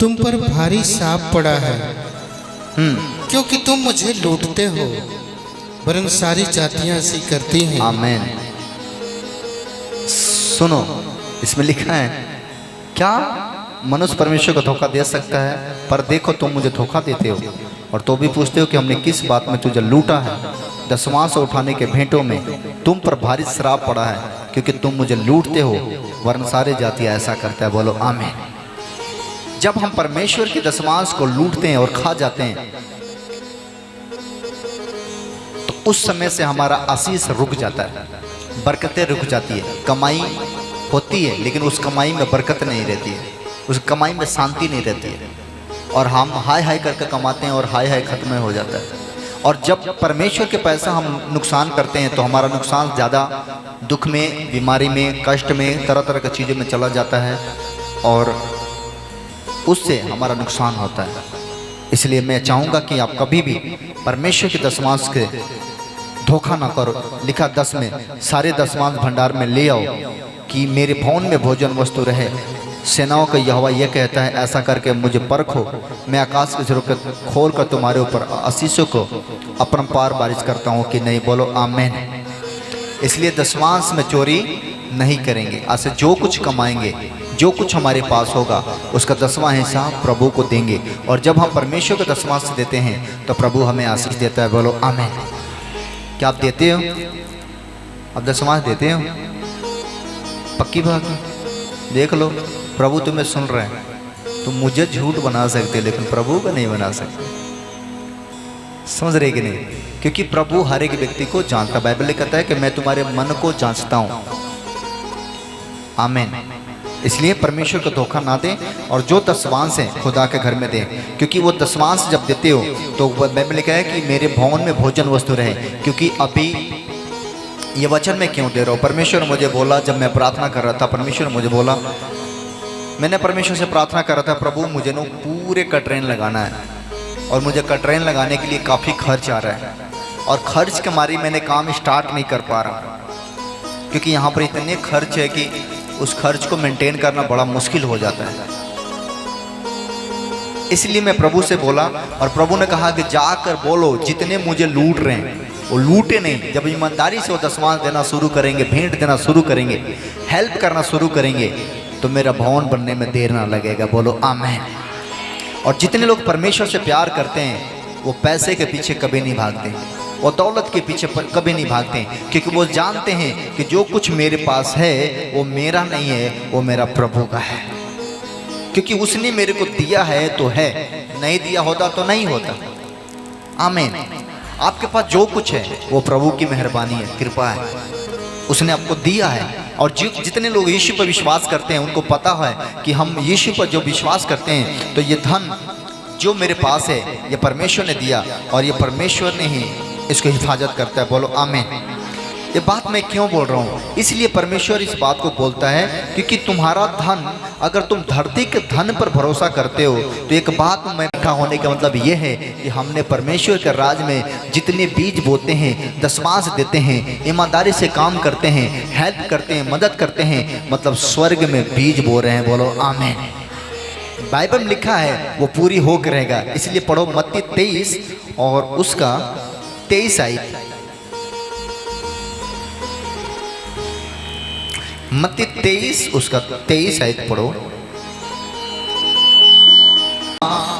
तुम पर भारी शाप पड़ा है, क्योंकि तुम मुझे लूटते हो, वरन सारी जातियां ऐसी करती हैं। आमीन। सुनो, इसमें लिखा है क्या मनुष्य परमेश्वर को धोखा दे सकता है? पर देखो तुम मुझे धोखा देते हो और तो भी पूछते हो कि हमने किस बात में तुझे लूटा है। दसवांश उठाने के भेंटों में तुम पर भारी श्राप पड़ा है, क्योंकि तुम मुझे लूटते हो, वरन सारे जाति ऐसा करता है। बोलो आमीन। जब हम परमेश्वर के दसवांश को लूटते हैं और खा जाते हैं तो उस समय से हमारा आशीष रुक जाता है, बरकतें रुक जाती है। कमाई होती है लेकिन उस कमाई में बरकत नहीं रहती है, उस कमाई में शांति नहीं रहती है, और हम हाय हाय करके कमाते हैं और हाय हाय खत्म हो जाता है। और जब परमेश्वर के पैसा हम नुकसान करते हैं तो हमारा नुकसान ज़्यादा दुख में, बीमारी में, कष्ट में, तरह तरह की चीज़ों में चला जाता है और उससे हमारा नुकसान होता है। इसलिए मैं चाहूँगा कि आप कभी भी परमेश्वर के दसवांश के धोखा ना करो। लिखा 10 में सारे दसवांश भंडार में ले आओ कि मेरे भवन में भोजन वस्तु रहे। सेनाओं का यहोवा यह कहता है, ऐसा करके मुझे परखो, मैं आकाश के झरोखे खोल कर तुम्हारे ऊपर आशीषों को अपरंपार बारिश करता हूँ कि नहीं। बोलो आमीन। इसलिए दसवांश में चोरी नहीं करेंगे। आज से जो कुछ कमाएंगे, जो कुछ हमारे पास होगा, उसका 10वां हिस्सा प्रभु को देंगे। और जब हम परमेश्वर को दसवांश देते हैं तो प्रभु हमें आशीष देता है। बोलो आमीन। क्या आप देते हो? आप दसवांश देते हो? पक्की बात है। देख लो, प्रभु तुम्हें सुन रहे हैं। तुम मुझे झूठ बना सकते लेकिन प्रभु को नहीं बना सकते। समझ रहे कि नहीं? क्योंकि प्रभु हर एक व्यक्ति को जानता। बाइबल कहता है कि मैं तुम्हारे मन को जांचता हूं। आमीन। इसलिए परमेश्वर को धोखा ना दें और जो दसवांश है खुदा के घर में दें, क्योंकि वो दसवांश जब देते हो तो बाइबल लिखा है कि मेरे भवन में भोजन वस्तु रहे। क्योंकि अभी ये वचन मैं क्यों दे रहा हूँ? परमेश्वर मुझे बोला, जब मैं प्रार्थना कर रहा था, परमेश्वर मुझे बोला, मैंने परमेश्वर से प्रार्थना कर रहा था, प्रभु मुझे ना पूरे कटरेन लगाना है और मुझे कटरेन लगाने के लिए काफ़ी खर्च आ रहा है और खर्च के मारे मैंने काम स्टार्ट नहीं कर पा रहा, क्योंकि यहाँ पर इतने खर्च है कि उस खर्च को मेंटेन करना बड़ा मुश्किल हो जाता है। इसलिए मैं प्रभु से बोला और प्रभु ने कहा कि जाकर बोलो जितने मुझे लूट रहे हैं वो लूटे नहीं। जब ईमानदारी से वो दसवांश देना शुरू करेंगे, भेंट देना शुरू करेंगे, हेल्प करना शुरू करेंगे, तो मेरा भवन बनने में देर ना लगेगा। बोलो आमीन। और जितने लोग परमेश्वर से प्यार करते हैं वो पैसे के पीछे कभी नहीं भागते, वो दौलत के पीछे कभी नहीं भागते, क्योंकि वो जानते हैं कि जो कुछ मेरे पास है वो मेरा नहीं है, वो मेरा प्रभु का है। क्योंकि उसने मेरे को दिया है तो है, नहीं दिया होता तो नहीं होता। आमीन। आपके पास जो कुछ है वो प्रभु की मेहरबानी है, कृपा है, उसने आपको दिया है। और जितने लोग यीशु पर विश्वास करते हैं उनको पता है कि हम यीशु पर जो विश्वास करते हैं तो ये धन जो मेरे पास है ये परमेश्वर ने दिया और ये परमेश्वर ने ही इसको हिफाजत करता है। बोलो आमीन। ये बात मैं क्यों बोल रहा हूँ? इसलिए परमेश्वर इस बात को बोलता है क्योंकि तुम्हारा धन, अगर तुम धरती के धन पर भरोसा करते हो तो एक बात में इकट्ठा होने का मतलब ये है कि हमने परमेश्वर के राज में जितने बीज बोते हैं, दसवांश देते हैं, ईमानदारी से काम करते हैं, हेल्प करते हैं, मदद करते हैं, मतलब स्वर्ग में बीज बो रहे हैं। बोलो आमीन। बाइबल में लिखा है वो पूरी होकर रहेगा। इसलिए पढ़ो मत्ती 23 और उसका 23 आयत। मत्ती 23 उसका 23 आयत पढ़ो।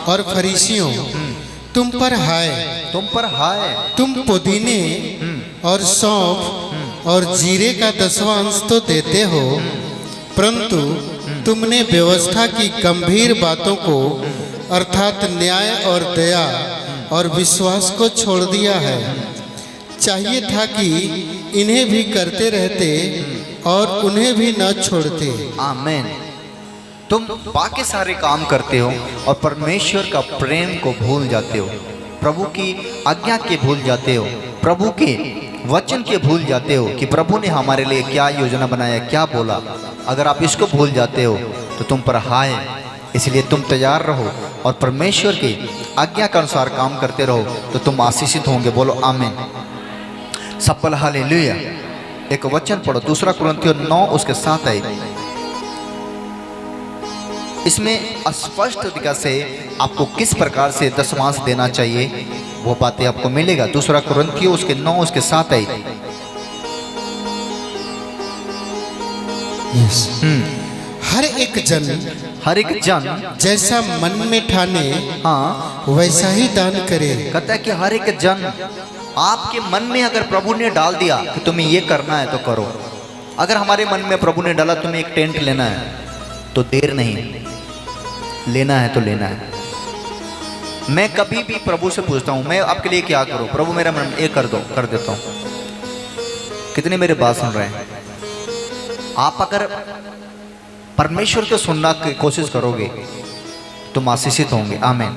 और फरीसियों तुम पर हाय, तुम पर हाय, तुम पुदीने और सौंफ और जीरे का 10वां अंश तो देते हो, परंतु तुमने व्यवस्था की गंभीर बातों को अर्थात न्याय और दया और विश्वास को छोड़ दिया है। चाहिए था कि इन्हें भी करते रहते और उन्हें भी न छोड़ते। आमीन। तुम बाकी सारे काम करते हो और परमेश्वर का प्रेम को भूल जाते हो, प्रभु की आज्ञा के भूल जाते हो, प्रभु के वचन के भूल जाते हो कि प्रभु ने हमारे लिए क्या योजना बनाया, क्या बोला। अगर आप इसको भूल जाते हो तो तुम पर हाय। इसलिए तुम तैयार रहो और परमेश्वर की आज्ञा के अनुसार काम करते रहो तो तुम आशीषित होंगे। बोलो आमीन। सफल हालेलुया। एक वचन पढ़ो, 2 कुरिन्थियों 9 उसके 7 आयत। इसमें स्पष्ट तरीका से आपको किस प्रकार से दशमांश देना चाहिए वो बातें आपको मिलेगा। 2 कुरिन्थियों उसके 9 उसके 7 आयत। हर एक जन जैसा मन में ठाने हाँ वैसा ही दान करे। कहता है कि हर एक जन, आपके मन में अगर प्रभु ने डाल दिया कि तुम्हें ये करना है तो करो। अगर हमारे मन में प्रभु ने डाला तुम्हें एक टेंट लेना है तो देर नहीं, लेना है तो लेना है। मैं कभी भी प्रभु से पूछता हूँ मैं आपके लिए क्या करूँ, प्रभु मेरा मन ये कर दो, कर देता हूँ। कितने मेरे बात सुन रहे हैं? आप अगर परमेश्वर को सुनना की कोशिश करोगे तुम आशीषित होंगे। आमीन।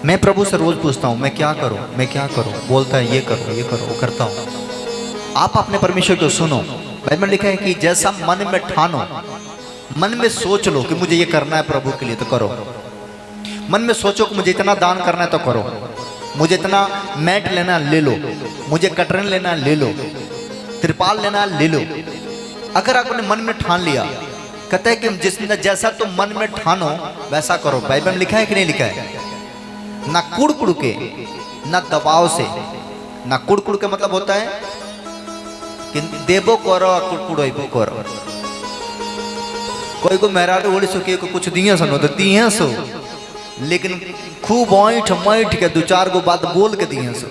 मैं प्रभु से रोज पूछता हूँ मैं क्या करूँ, मैं क्या करूँ, बोलता है ये करो, ये करो, वो करता हूँ। आप अपने परमेश्वर को सुनो। बाइबल में लिखा है कि जैसा मन में ठानो, मन में सोच लो कि मुझे ये करना है प्रभु के लिए तो करो। मन में सोचो कि मुझे इतना दान करना है तो करो, मुझे इतना मैट लेना ले लो, मुझे कटरन लेना ले लो, त्रिपाल लेना ले लो। अगर आपने मन में ठान लिया, कहते हैं कि जिसने जैसा तुम मन में ठानो वैसा करो। बाइबल में लिखा है कि नहीं लिखा है? ना कुड़ के, ना दबाव से। ना कुड़ के मतलब होता है कि देबो करो और कुड़कुड़ो करो। कोई को मेहरारू होली सो को कुछ दिए सनो तो दिए सो, लेकिन खूब ऐठ के 2-4 गो बात बोल के दिए सो।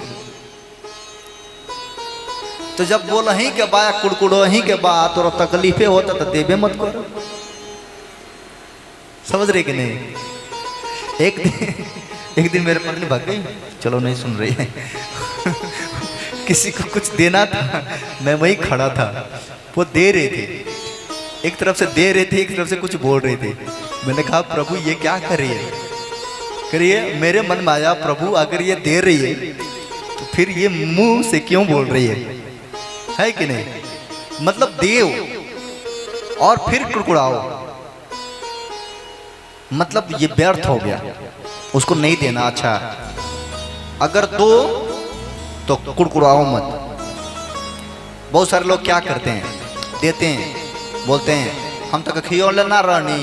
तो जब बोल ही के बा कुड़कुड़ो ही के बात और तकलीफे होता तो देबे मत करो। समझ रहे कि नहीं? एक दिन मेरे पत्नी भाग गई, चलो नहीं सुन रही है। किसी को कुछ देना था, मैं वहीं खड़ा था, वो दे रहे थे, एक तरफ से दे रहे थे, एक तरफ से कुछ बोल रहे थे। मैंने कहा प्रभु ये क्या कर रही है? करिए मेरे मन में आया प्रभु अगर ये दे रही है तो फिर ये मुंह से क्यों बोल रही है कि नहीं? मतलब देव और फिर कुड़कुड़ाओ, मतलब ये व्यर्थ हो गया, उसको नहीं देना। अच्छा अगर दो तो कुड़कुड़ाओ मत। बहुत सारे लोग क्या करते हैं, देते हैं, बोलते हैं हम तो खियो ना रहनी,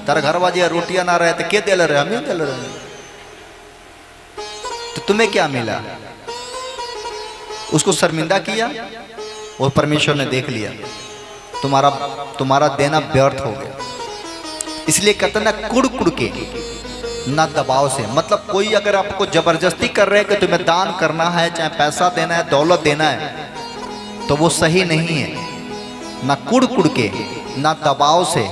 तारा घर बाजी रोटियां ना रहे तो के दे रहे, हम ही दे रहे। तो तुम्हें क्या मिला? उसको शर्मिंदा किया और परमेश्वर ने देख लिया, तुम्हारा देना व्यर्थ हो गया। इसलिए कहते ना कुड़ के, ना दबाव से। मतलब कोई अगर आपको जबरदस्ती कर रहे हैं कि तुम्हें दान करना है, चाहे पैसा देना है, दौलत देना है, तो वो सही नहीं है। ना कुड़ के, ना दबाव से,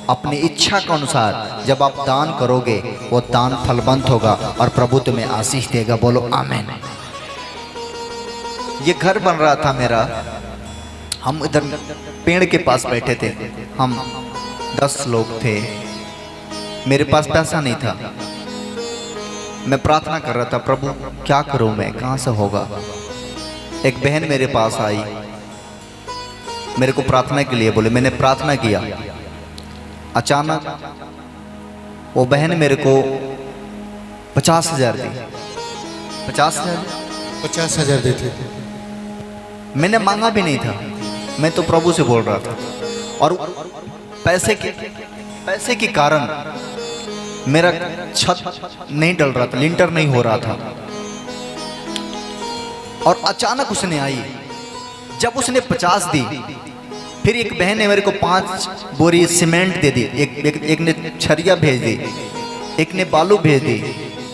अपनी इच्छा के अनुसार जब आप दान करोगे वो दान फलवंत होगा और प्रभु तुम्हें आशीष देगा। बोलो आमीन। ये घर बन रहा था मेरा, हम इधर पेड़ के पास बैठे थे, हम 10 लोग थे, मेरे पास पैसा नहीं था। मैं प्रार्थना कर रहा था प्रभु क्या करूं मैं, कहाँ से होगा। एक बहन मेरे पास आई, मेरे को प्रार्थना के लिए बोले, मैंने प्रार्थना किया। अचानक वो बहन मेरे को 50,000 दी। 50,000 देते। मैंने मांगा भी नहीं था, मैं तो प्रभु से बोल रहा था। और पैसे के कारण मेरा छत नहीं डल रहा था, लिंटर नहीं हो रहा था। और अचानक उसने आई, जब उसने 50 दी, फिर एक बहन ने मेरे को 5 बोरी सीमेंट दे दी, एक ने छरिया भेज दी, एक ने बालू भेज दी।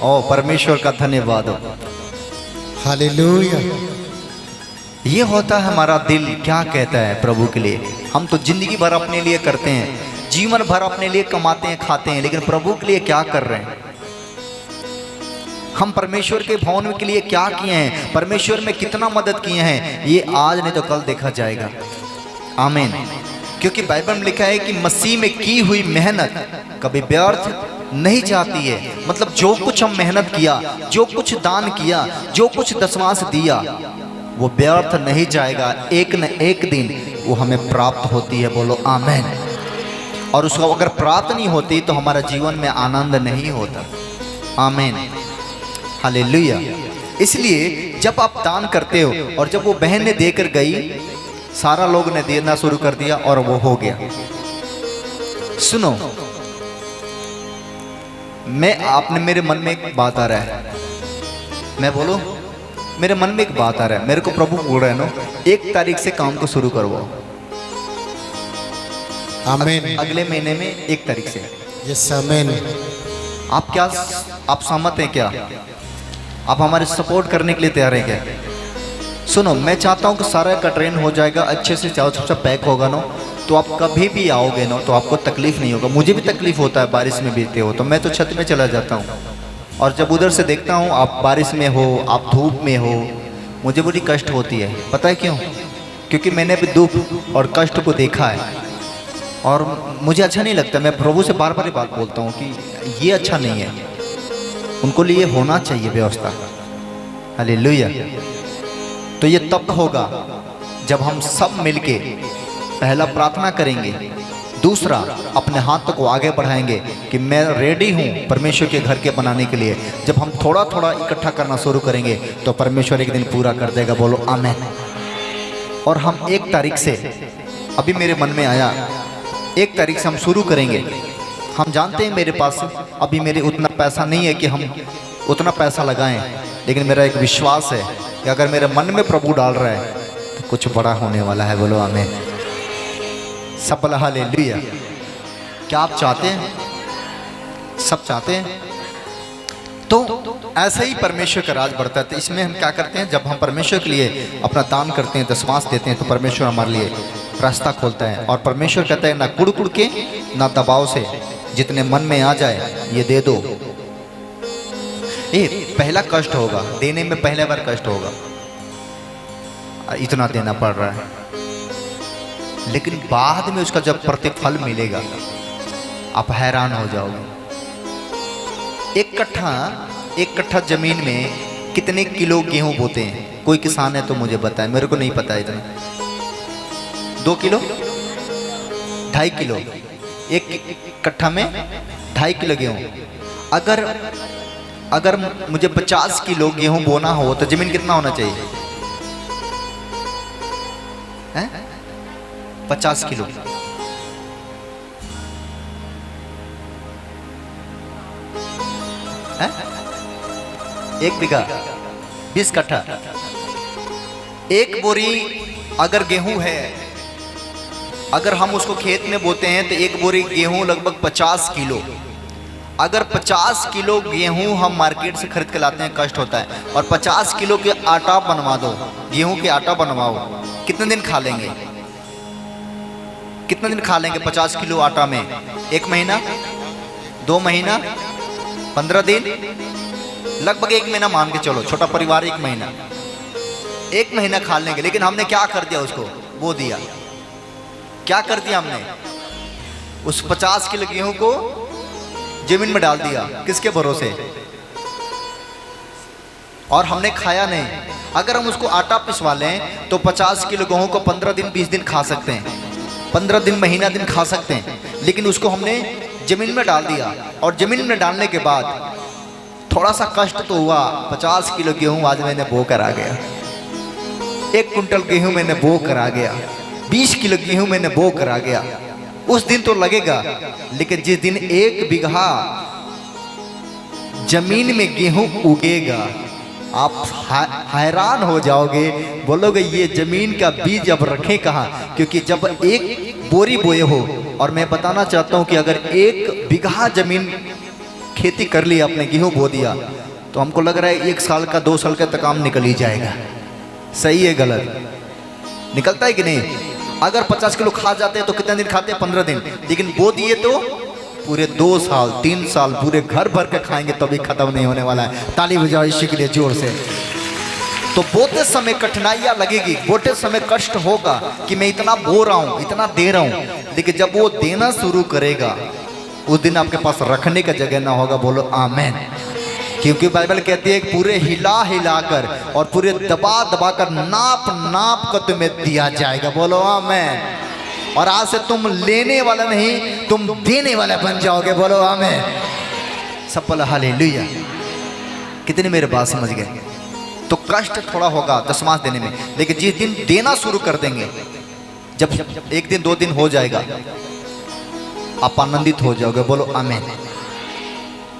ओ परमेश्वर का धन्यवाद हो। हालेलुया। ये होता है हमारा दिल क्या कहता है प्रभु के लिए। हम तो जिंदगी भर अपने लिए करते हैं, जीवन भर अपने लिए कमाते हैं, खाते हैं, लेकिन प्रभु के लिए क्या कर रहे हैं? हम परमेश्वर के भवन के लिए क्या किए हैं, परमेश्वर में कितना मदद किए हैं, ये आज नहीं तो कल देखा जाएगा। आमीन। क्योंकि बाइबल में लिखा है कि मसीह में की हुई मेहनत कभी व्यर्थ नहीं जाती है। मतलब जो कुछ हम मेहनत किया, जो कुछ दान किया, जो कुछ दशमांश दिया, वो व्यर्थ नहीं जाएगा। एक न एक दिन वो हमें प्राप्त होती है। बोलो आमीन। और उसको अगर प्राप्त नहीं होती तो हमारा जीवन में आनंद नहीं होता। आमीन, हालेलुया। इसलिए जब आप दान करते हो, और जब वो बहन ने देकर गई, सारा लोग ने देना शुरू कर दिया और वो हो गया। सुनो, आपने मेरे मन में एक बात आ रहा है, मैं बोलूं, मेरे मन में एक बात आ रहा है, मेरे को प्रभु बोल रहे हैं ना, 1 तारीख से काम को शुरू करवाओ। आमीन। अगले महीने में 1 तारीख से। यस आमीन। आप सहमत हैं क्या? आप हमारे सपोर्ट करने के लिए तैयार हैं क्या? सुनो, मैं चाहता हूं कि सारा का ट्रेन हो जाएगा अच्छे से, चाहो सबसे पैक होगा ना, तो आप कभी भी आओगे ना तो आपको तकलीफ नहीं होगा। मुझे भी तकलीफ होता है, बारिश में भीगते हो तो मैं तो छत में चला जाता हूँ, और जब उधर से देखता हूँ आप बारिश में हो, आप धूप में हो, मुझे बड़ी कष्ट होती है। पता है क्यों? क्योंकि मैंने भी दुख और कष्ट को देखा है, और मुझे अच्छा नहीं लगता। मैं प्रभु से बार बार ये बात बोलता हूँ कि ये अच्छा नहीं है, उनको लिए होना चाहिए व्यवस्था। हालेलुया। तो ये तब होगा जब हम सब मिलके पहला प्रार्थना करेंगे, दूसरा अपने हाथ को आगे बढ़ाएंगे कि मैं रेडी हूँ परमेश्वर के घर के बनाने के लिए। जब हम थोड़ा थोड़ा इकट्ठा करना शुरू करेंगे तो परमेश्वर एक दिन पूरा कर देगा। बोलो आमीन। और हम 1 तारीख से, अभी मेरे मन में आया, 1 तारीख से हम शुरू करेंगे। हम जानते हैं मेरे पास अभी मेरे उतना पैसा नहीं है कि हम उतना पैसा लगाएं, लेकिन मेरा एक विश्वास है कि अगर मेरे मन में प्रभु डाल रहा है तो कुछ बड़ा होने वाला है। बोलो आमीन। सफल हालेलुया। क्या आप चाहते हैं? सब चाहते हैं? तो ऐसे ही परमेश्वर का राज बढ़ता है। तो इसमें हम क्या करते हैं, जब हम परमेश्वर के लिए अपना दान करते हैं, दशमांश देते हैं, तो परमेश्वर हमारे लिए रास्ता खोलता है। और परमेश्वर कहता है ना कुड़ के ना दबाव से, जितने मन में आ जाए ये दे दो। ये पहला कष्ट होगा, देने में पहले बार कष्ट होगा, इतना देना पड़ रहा है, लेकिन बाद में उसका जब प्रतिफल मिलेगा आप हैरान हो जाओगे। एक कट्ठा जमीन में कितने किलो गेहूं बोते हैं? कोई किसान है तो मुझे बताए, मेरे को नहीं पता इतना। 2 किलो, 2.5 किलो, एक कट्ठा में 2.5 किलो गेहूं। अगर मुझे 50 किलो गेहूं बोना हो तो जमीन कितना होना चाहिए? 50 किलो। है? 1 बीघा 20 कट्ठा। 1 बोरी अगर गेहूं है, अगर हम उसको खेत में बोते हैं तो 1 बोरी गेहूं लगभग 50 किलो। अगर 50 किलो गेहूं हम मार्केट से खरीद के लाते हैं, कष्ट होता है, और 50 किलो के आटा बनवा दो, गेहूं के आटा बनवाओ, कितने दिन खा लेंगे? कितने दिन खा लेंगे 50 किलो आटा में? 1 महीना, 2 महीना, 15 दिन, लगभग 1 महीना मान के चलो, छोटा परिवार 1 महीना, 1 महीना खा लेंगे। लेकिन हमने क्या कर दिया? उसको बो दिया। क्या कर दिया हमने? उस 50 किलो गेहूं को जमीन में डाल दिया। किसके भरोसे? और हमने खाया नहीं। अगर हम उसको आटा पिसवा लें तो 50 किलो गेहूं को 15 दिन 20 दिन खा सकते हैं, 15 दिन महीना दिन खा सकते हैं, लेकिन उसको हमने जमीन में डाल दिया। और जमीन में डालने के बाद थोड़ा सा कष्ट तो हुआ। 50 किलो गेहूं आज मैंने बो कर आ गया, 1 कुंटल गेहूं मैंने बो कर आ गया, 20 किलो गेहूं मैंने बो कर आ गया। उस दिन तो लगेगा, लेकिन जिस दिन 1 बीघा जमीन में गेहूं उगेगा, आप हैरान हो जाओगे, बोलोगे ये जमीन का बीज अब रखें कहाँ। क्योंकि जब 1 बोरी बोए हो, और मैं बताना चाहता हूँ कि अगर 1 बीघा जमीन खेती कर ली, आपने गेहूं बो दिया, तो हमको लग रहा है 1 साल का 2 साल का तक काम निकल ही जाएगा। सही है गलत? निकलता है कि नहीं? अगर 50 किलो खा जाते हैं तो कितने दिन खाते हैं? 15 दिन। लेकिन बो दिए तो पूरे 2 साल 3 साल पूरे घर भर के खाएंगे, तभी खत्म नहीं होने वाला है। ताली बजाओ इसी के लिए जोर से। तो बोते समय कठिनाइयां लगेगी, बोते समय कष्ट होगा कि मैं इतना बो रहा हूं, इतना दे रहा हूं, लेकिन जब वो देना शुरू करेगा, उस दिन आपके पास रखने का जगह ना होगा। बोलो आमेन। क्योंकि बाइबल कहती है कि पूरे हिला हिलाकर और पूरे दबा दबाकर नाप नाप कर तुम्हें दिया जाएगा। बोलो आमेन। और आज से तुम लेने वाला नहीं, तुम देने वाला बन जाओगे। बोलो आमेन। सब बोला हालेलुया। कितने मेरे बात समझ गए? तो कष्ट थोड़ा होगा दशमांश देने में, लेकिन जिस दिन देना शुरू कर देंगे, जब 1 दिन 2 दिन हो जाएगा, आप आनंदित हो जाओगे। बोलो आमेन।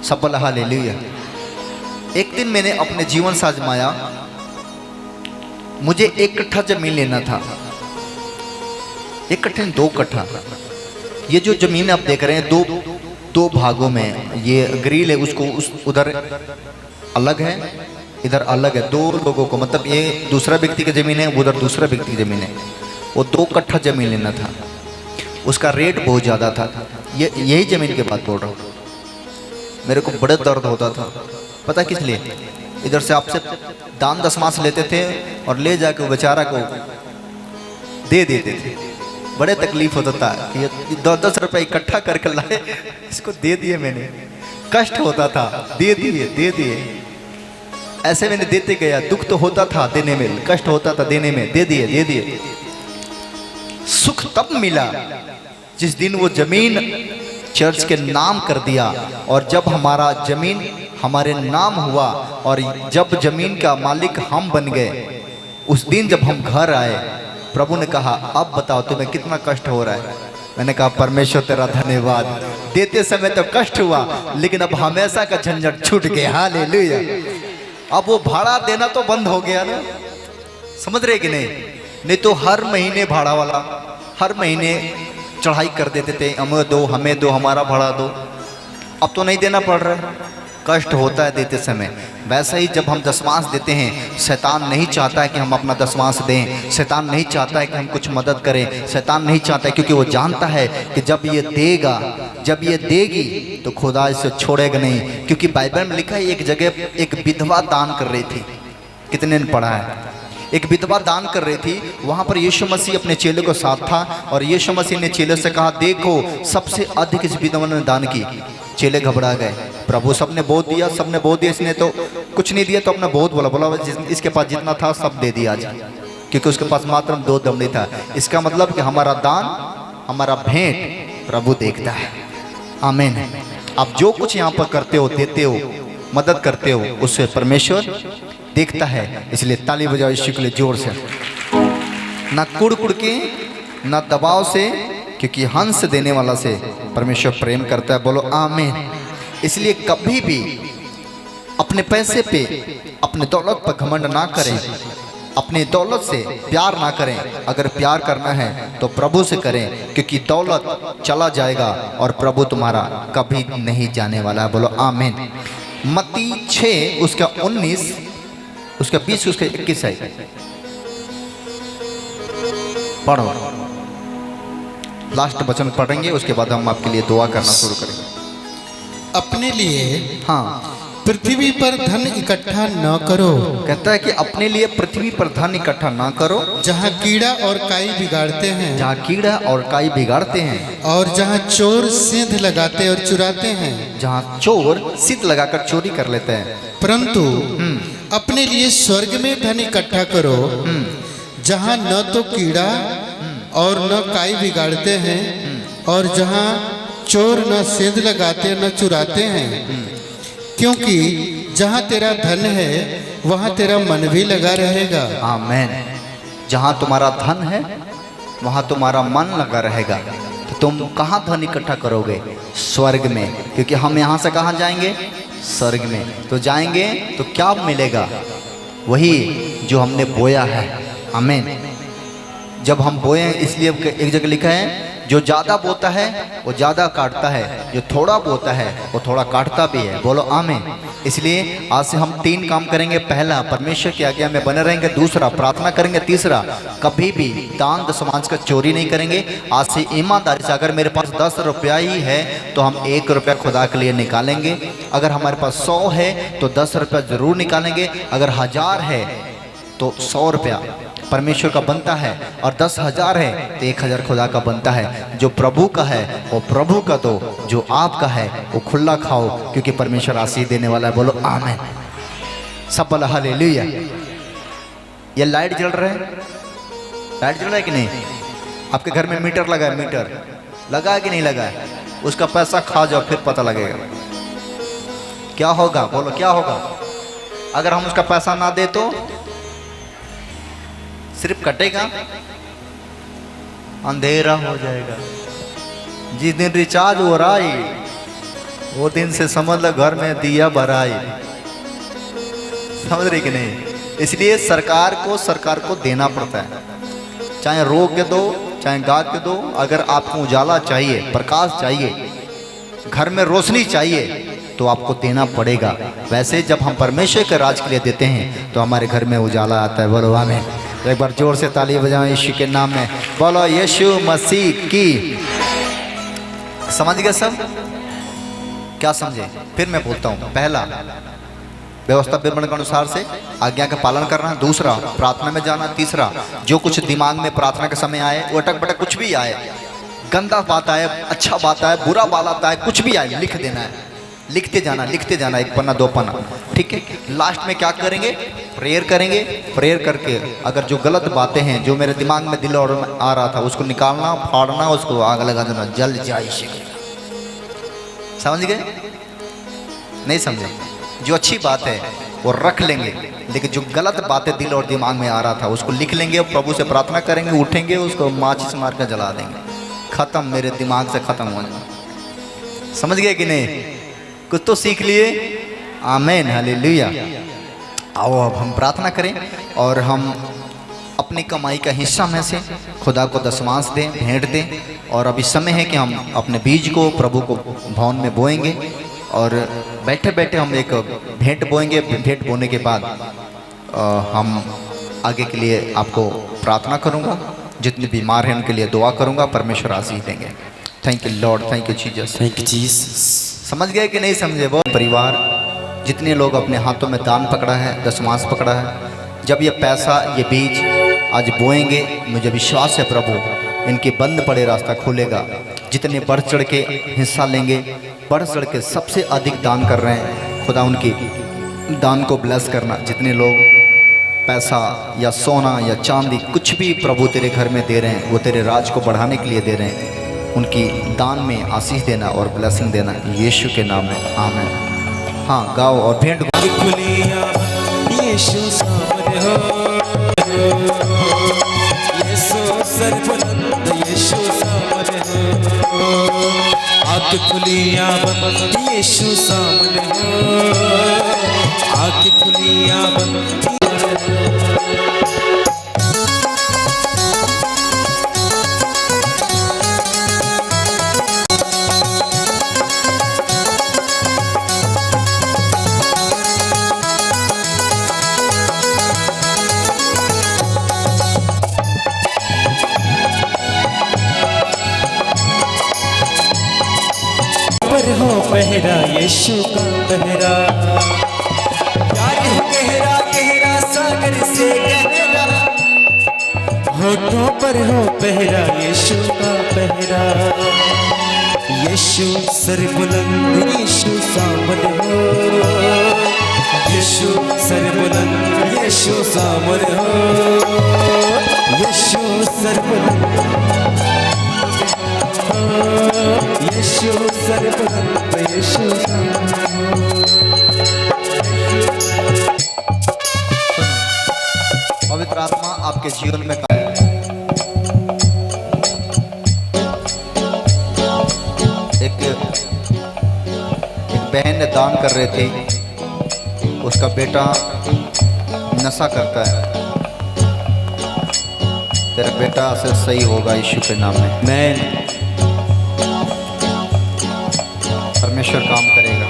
सब बोला हालेलुया। एक दिन मैंने अपने जीवन से आजमाया, मुझे 1 कट्ठा जमीन लेना था। 1 कट्ठे 2 कट्ठा। ये जो जमीन आप देख रहे हैं दो भागों में, ये ग्रिल है, उसको उधर अलग है, इधर अलग है। 2 लोगों को, मतलब ये दूसरा व्यक्ति की जमीन है, उधर दूसरा व्यक्ति की जमीन है। वो 2 कट्ठा जमीन लेना था। उसका रेट बहुत ज़्यादा था। यही जमीन की बात बोल रहा हूँ। मेरे को बड़ा दर्द होता था। पता किस लिए? इधर से आपसे दान दशमांश लेते थे और ले जाकर बेचारा को दे देते थे। बड़े तकलीफ होता था कि 10-10 रुपये इकट्ठा करके लाए, इसको दे दिए मैंने। कष्ट होता था, दे दिए। ऐसे मैंने देते गया। दुख तो होता था देने में, कष्ट होता था देने में, दे दिए। सुख तब मिला जिस दिन वो जमीन चर्च के नाम कर दिया, और जब हमारा जमीन हमारे नाम हुआ और जब जमीन का मालिक हम बन गए, उस दिन जब हम घर आए, प्रभु ने कहा अब बताओ तुम्हें कितना कष्ट हो रहा है। मैंने कहा परमेश्वर तेरा धन्यवाद। देते समय तो कष्ट हुआ, लेकिन अब हमेशा का झंझट छूट गया। हालेलुया। अब वो भाड़ा देना तो बंद हो गया ना। समझ रहे कि नहीं तो हर महीने भाड़ा वाला हर महीने चढ़ाई कर देते थे, हमें दो हमारा भाड़ा दो। अब तो नहीं देना पड़ रहा, कष्ट होता है देते समय। वैसा ही जब हम दशमांश देते हैं, शैतान नहीं चाहता है कि हम अपना दशमांश दें, शैतान नहीं चाहता है कि हम कुछ मदद करें, शैतान नहीं चाहता है, क्योंकि वो जानता है कि जब ये देगा, जब ये देगी तो खुदा इसे छोड़ेगा नहीं। क्योंकि बाइबल में लिखा है, एक जगह एक विधवा दान कर रही थी। कितने ने पढ़ा है? एक विधवा दान कर रही थी। वहाँ पर यीशु मसीह अपने चेले को साथ था, और यीशु मसीह ने चेले से कहा देखो सबसे अधिक इस विधवा ने दान की। चेले घबरा गए। प्रभु सबने बहुत दिया, इसने तो कुछ नहीं दिया। तो अपना बहुत बोला इसके पास जितना था सब दे दिया आज, क्योंकि उसके पास मात्र 2 दमड़ी था। इसका मतलब कि हमारा दान, हमारा भेंट प्रभु देखता है। आमीन। आप जो कुछ यहाँ पर करते हो, देते हो, मदद करते हो, उससे परमेश्वर देखता है। इसलिए ताली बजाओ यीशु के लिए जोर से। ना कुड़ के, ना दबाव से, क्योंकि हंस देने वाला से परमेश्वर प्रेम करता है। बोलो आमीन। इसलिए कभी भी अपने पैसे पे, अपने दौलत पर घमंड ना करें, अपनी दौलत से प्यार ना करें। अगर प्यार करना है तो प्रभु से करें, क्योंकि दौलत चला जाएगा और प्रभु तुम्हारा कभी नहीं जाने वाला है। बोलो आमीन। मत्ती 6 उसका 19, उसका 20, उसका 21 है। पढ़ो, लास्ट वचन पढ़ेंगे, उसके बाद हम आपके लिए दुआ करना शुरू करेंगे। अपने लिए हाँ, पृथ्वी पर धन इकट्ठा न करो। कहता है कि अपने लिए पृथ्वी पर धन इकट्ठा ना करो, जहाँ कीड़ा और काई बिगाड़ते हैं, जहाँ कीड़ा और काई बिगाड़ते हैं, और जहाँ चोर सेंध लगाते और चुराते हैं, जहाँ चोर सिद्ध लगाकर चोरी कर लेते हैं। परंतु अपने लिए स्वर्ग में धन इकट्ठा करो, जहाँ न तो कीड़ा और न काई बिगाड़ते हैं, और जहाँ चोर न सेंध लगाते न चुराते हैं। क्योंकि जहाँ तेरा धन है वहाँ तेरा मन भी लगा रहेगा। आमीन। जहाँ तुम्हारा धन है वहाँ तुम्हारा मन लगा रहेगा। तो तुम कहाँ धन इकट्ठा करोगे? स्वर्ग में, क्योंकि हम यहाँ से कहाँ जाएंगे? स्वर्ग में। तो जाएंगे तो क्या मिलेगा? वही जो हमने बोया है। आमीन। जब हम बोए, इसलिए एक जगह लिखा है, जो ज़्यादा बोता है वो ज़्यादा काटता है, जो थोड़ा बोता है वो थोड़ा काटता भी है। बोलो आमीन। इसलिए आज से हम 3 काम करेंगे। पहला, परमेश्वर की आज्ञा में बने रहेंगे। दूसरा, प्रार्थना करेंगे। तीसरा, कभी भी दान दशमांश का चोरी नहीं करेंगे। आज से ईमानदारी से, अगर मेरे पास 10 रुपया ही है तो हम 1 रुपया खुदा के लिए निकालेंगे। अगर हमारे पास 100 है तो 10 रुपया ज़रूर निकालेंगे। अगर 1000 है तो 100 रुपया परमेश्वर का बनता है, और 10,000 है तो 1,000 खुदा का बनता है। जो प्रभु का है वो प्रभु का दो, जो आपका है वो खुला खाओ, क्योंकि परमेश्वर आशीष देने वाला है। बोलो आमीन। सब बोला हालेलुया। ये लाइट जल रहा है, लाइट जल रहा है कि नहीं? आपके घर में मीटर लगा है? मीटर लगा है कि नहीं लगा है? उसका पैसा खा जाओ, फिर पता लगेगा क्या होगा। बोलो क्या होगा? अगर हम उसका पैसा ना दे तो सिर्फ कटेगा, अंधेरा हो जाएगा। जिस दिन रिचार्ज हो रहा है वो दिन से समझ लो घर में दिया भराई। समझ रही कि नहीं? इसलिए सरकार को देना पड़ता है, चाहे रो के दो चाहे गा के दो। अगर आपको उजाला चाहिए, प्रकाश चाहिए, घर में रोशनी चाहिए, तो आपको देना पड़ेगा। वैसे जब हम परमेश्वर के राज के लिए देते हैं तो हमारे घर में उजाला आता है। बोलो आमीन। तो एक बार जोर से ताली बजाओ यीशु के नाम में। बोलो यीशु मसीह की। समझ गए सब? क्या समझे? फिर मैं बोलता हूँ। पहला, व्यवस्था विवरण के अनुसार से आज्ञा का पालन करना। दूसरा, प्रार्थना में जाना। तीसरा, जो कुछ दिमाग में प्रार्थना के समय आए, वो अटक बटक कुछ भी आए, गंदा बात आए, अच्छा बात आए, बुरा बात आता है, कुछ भी आए, लिख देना है। लिखते जाना, लिखते जाना, 1 पन्ना 2 पन्ना। ठीक है। लास्ट में क्या करेंगे? प्रेयर करेंगे। प्रेयर करके अगर जो गलत बातें हैं जो मेरे दिमाग में दिल और आ रहा था उसको निकालना, फाड़ना, उसको आग लगा देना, जल जाए। समझ गए? नहीं समझे? जो अच्छी बात है वो रख लेंगे, लेकिन जो गलत बातें दिल और दिमाग में आ रहा था उसको लिख लेंगे और प्रभु से प्रार्थना करेंगे, उठेंगे, उसको माचिस मार कर जला देंगे। खत्म, मेरे दिमाग से खत्म हो जाए। समझ गए कि नहीं? कुछ तो सीख लिए। आमीन, हालेलुया। आओ अब हम प्रार्थना करें और हम अपनी कमाई का हिस्सा में से खुदा को दशमांश दें, भेंट दें। और अभी समय है कि हम अपने बीज को प्रभु को भवन में बोएंगे, और बैठे बैठे हम एक भेंट बोएंगे। भेंट बोने के बाद हम आगे के लिए आपको प्रार्थना करूंगा। जितने बीमार हैं उनके लिए दुआ करूंगा। परमेश्वर आशीष देंगे। Thank you Lord, thank you Jesus, thank you Jesus. समझ गए कि नहीं समझे? वो परिवार जितने लोग अपने हाथों में दान पकड़ा है, दशमांश पकड़ा है, जब ये पैसा, ये बीज आज बोएंगे, मुझे विश्वास है प्रभु इनके बंद पड़े रास्ता खोलेगा। जितने बढ़ चढ़ के हिस्सा लेंगे, बढ़ चढ़ के सबसे अधिक दान कर रहे हैं, खुदा उनकी दान को ब्लेस करना। जितने लोग पैसा या सोना या चांदी कुछ भी प्रभु तेरे घर में दे रहे हैं, वो तेरे राज को बढ़ाने के लिए दे रहे हैं, उनकी दान में आशीष देना और ब्लेसिंग देना यीशु के नाम में। आमीन। हाँ, गाओ और भेंट। यीशु सामने हो, यीशु सर्वबलंद, यीशु सामने हो। आँख खुलियाँ बंद, यीशु सामने हो, आँख खुलियाँ बंद। हो पहरा यीशु का पहरा, प्यार है गहरा गहरा सागर से गहरा। होठों पर हो पहरा यीशु का पहरा, यीशु सर्वबुलंद, यीशु सामने हो, यीशु सर्वबुलंद, यीशु सामने हो, यीशु सर्वबुलंद, यीशु सर्वबुलंद, यीशु पवित्र आत्मा आपके जीवन में दान कर रहे थे, उसका बेटा नशा करता है। तेरा बेटा से सही होगा यीशु के नाम में। Amen. परमेश्वर काम करेगा।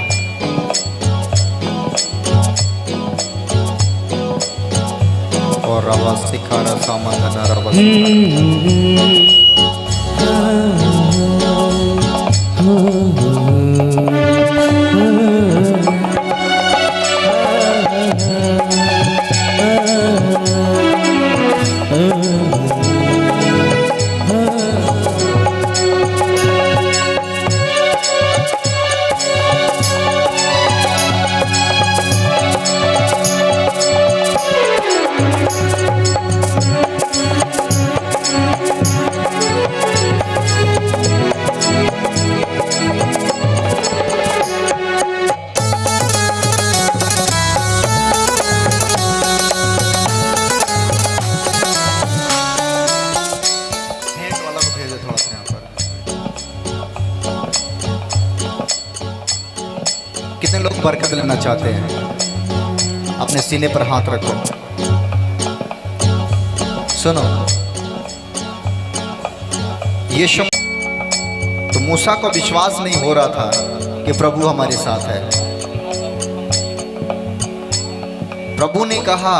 और रवा सिखारा सामान रवा कितने लोग बरकत लेना चाहते हैं? अपने सीने पर हाथ रखो। सुनो, यीशु तो मूसा को विश्वास नहीं हो रहा था कि प्रभु हमारे साथ है। प्रभु ने कहा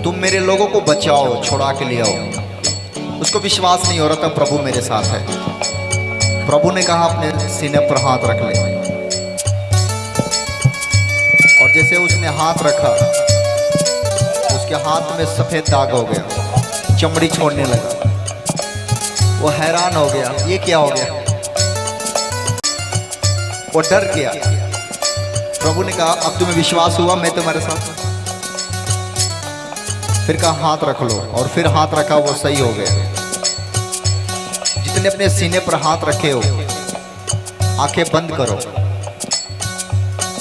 तुम मेरे लोगों को बचाओ, छुड़ा के ले आओ। उसको विश्वास नहीं हो रहा था प्रभु मेरे साथ है। प्रभु ने कहा अपने सीने पर हाथ रख ले। और जैसे उसने हाथ रखा, उसके हाथ में सफेद दाग हो गया, चमड़ी छोड़ने लगा। वो हैरान हो गया, ये क्या हो गया? वो डर गया। प्रभु ने कहा अब तुम्हें विश्वास हुआ मैं तुम्हारे साथ। फिर कहा हाथ रख लो, और फिर हाथ रखा, वो सही हो गया। जितने अपने सीने पर हाथ रखे हो, आंखें बंद करो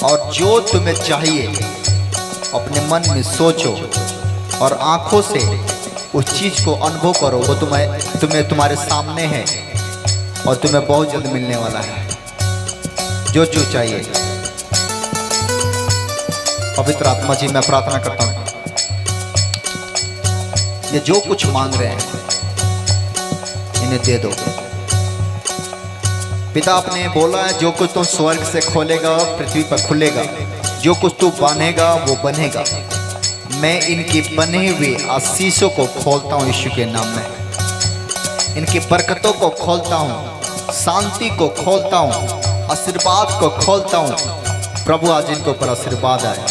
और जो तुम्हें चाहिए अपने मन में सोचो और आंखों से उस चीज को अनुभव करो। वो तुम्हें तुम्हारे सामने है और तुम्हें बहुत जल्द मिलने वाला है जो चाहिए। पवित्र आत्मा जी, मैं प्रार्थना करता हूँ, ये जो कुछ मांग रहे हैं इन्हें दे दो। पिता आपने बोला है जो कुछ तुम स्वर्ग से खोलेगा पृथ्वी पर खुलेगा, जो कुछ तू बांधेगा वो बनेगा। मैं इनकी बने हुए आशीषों को खोलता हूँ यीशु के नाम में। इनकी बरकतों को खोलता हूँ, शांति को खोलता हूँ, आशीर्वाद को खोलता हूँ। प्रभु आज इनके ऊपर आशीर्वाद आए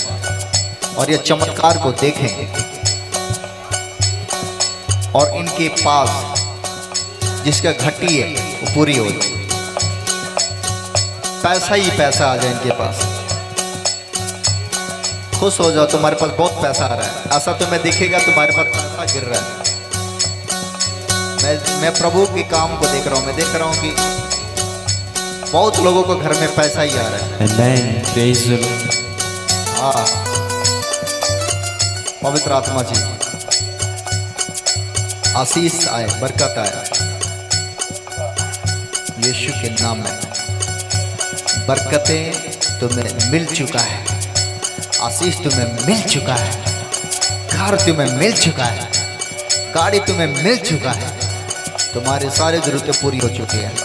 और ये चमत्कार को देखें और इनके पास जिसका घटी है वो पूरी हो जाए। पैसा ही पैसा आ जाए इनके पास। खुश हो जाओ, तुम्हारे पास बहुत पैसा आ रहा है। ऐसा तुम्हें दिखेगा तुम्हारे पास पैसा गिर रहा है। मैं प्रभु के काम को देख रहा हूँ। मैं देख रहा हूँ कि बहुत लोगों को घर में पैसा ही आ रहा है। Amen. Praise the Lord. हाँ, पवित्र आत्मा जी, आशीष आए, बरकत आए यीशु के नाम में। बरकतें तुम्हें मिल चुका है, आशीष तुम्हें मिल चुका है, घर तुम्हें मिल चुका है, गाड़ी तुम्हें मिल चुका है, तुम्हारे सारे जरूरतें पूरी हो चुकी हैं।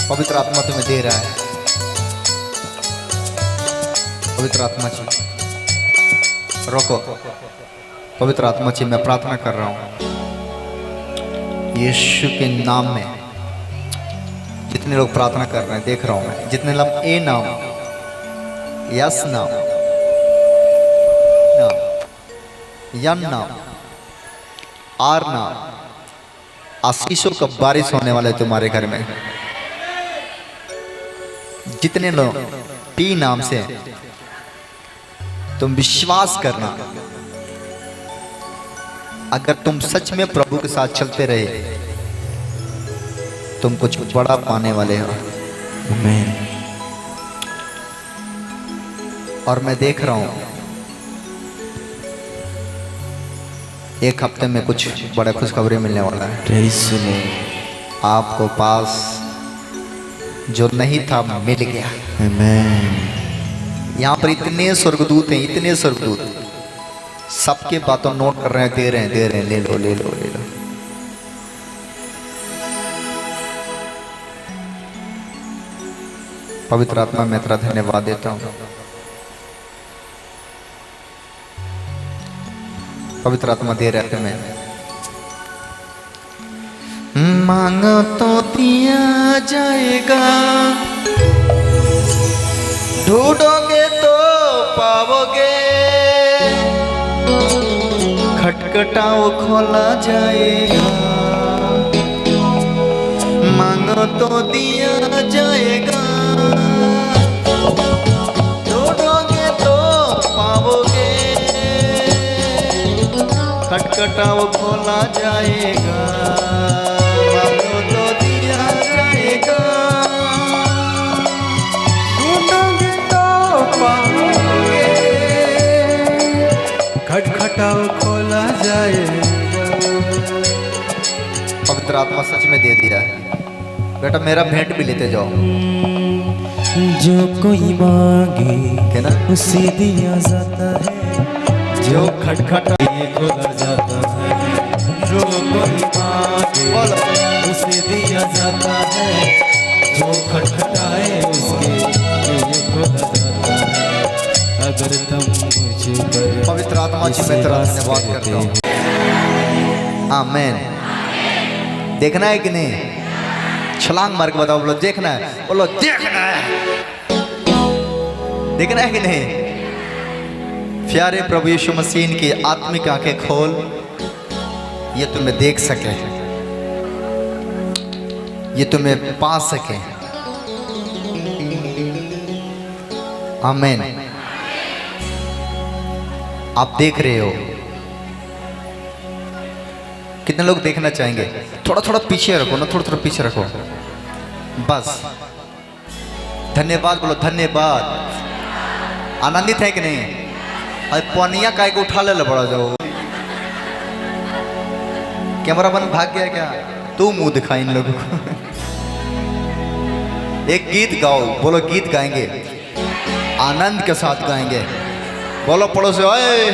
पवित्र आत्मा तुम्हें दे रहा है। पवित्र आत्मा जी रोको। पवित्र आत्मा जी, मैं प्रार्थना कर रहा हूँ यीशु के नाम में। जितने लोग प्रार्थना कर रहे हैं देख रहा हूँ मैं, जितने लोग ए नाम, यस नाम, यन नाम, आर नाम, आशीषों का बारिश होने वाला है तुम्हारे घर में। जितने लोग टी नाम से तुम विश्वास करना, अगर तुम सच में प्रभु के साथ चलते रहे तुम कुछ बड़ा पाने वाले हो। Amen. और मैं देख रहा हूं एक हफ्ते में कुछ बड़ा खुशखबरी मिलने वाला है Praise the Lord. आपको पास। जो नहीं था मिल गया। यहाँ पर इतने स्वर्गदूत हैं, इतने स्वर्गदूत, सबके बातों नोट कर रहे हैं, दे रहे हैं, दे रहे हैं, ले लो ले लो ले लो। पवित्र आत्मा मैं तेरा धन्यवाद देता हूँ। पवित्र आत्मा दे रहे थे मैं। मांगो तो दिया जाएगा, ढूंढोगे तो पाओगे, खटखटाओ खोला जाएगा। मांगो तो दिया जाएगा, ढूंढोगे तो पाओगे, खटखटाओ खोला जाएगा। मांगो तो दिया जाएगा, ढूंढोगे तो पाओगे, खटखटाओ खोला जाएगा। पवित्र आत्मा सच में दे दिया है। बेटा मेरा भेंट भी लेते जाओ। जो कोई मांगे है ना? उसे दिया जाता है, जो खटखटाए खोला जाता है। जो कोई मांगे उसे दिया जाता है, जो खटखटाए उसके लिए खोला जाता है। अगर तुम मुझे पर पवित्र आत्मा जी मैं तेरा धन्यवाद करता हूँ। आमीन। देखना है कि नहीं? छलांग मार के बताओ, बोलो देखना है, बोलो देखना है। देखना है कि नहीं? प्यारे प्रभु यीशु मसीह की आत्मिक आंखें खोल, ये तुम्हें देख सके, ये तुम्हें पा सके। आमीन। आप देख रहे हो? कितने लोग देखना चाहेंगे? थोड़ा थोड़ा पीछे रखो ना, थोड़ा थोड़ा पीछे रखो बस। धन्यवाद बोलो, धन्यवाद। आनंदित है कि नहीं? अरे पनिया काय को उठा ले बड़ा जाओ। कैमरा बंद भाग गया क्या? तू मुंह दिखा इन लोगों को। एक गीत गाओ, बोलो गीत गाएंगे, आनंद के साथ गाएंगे। बोलो पड़ोसी, ओए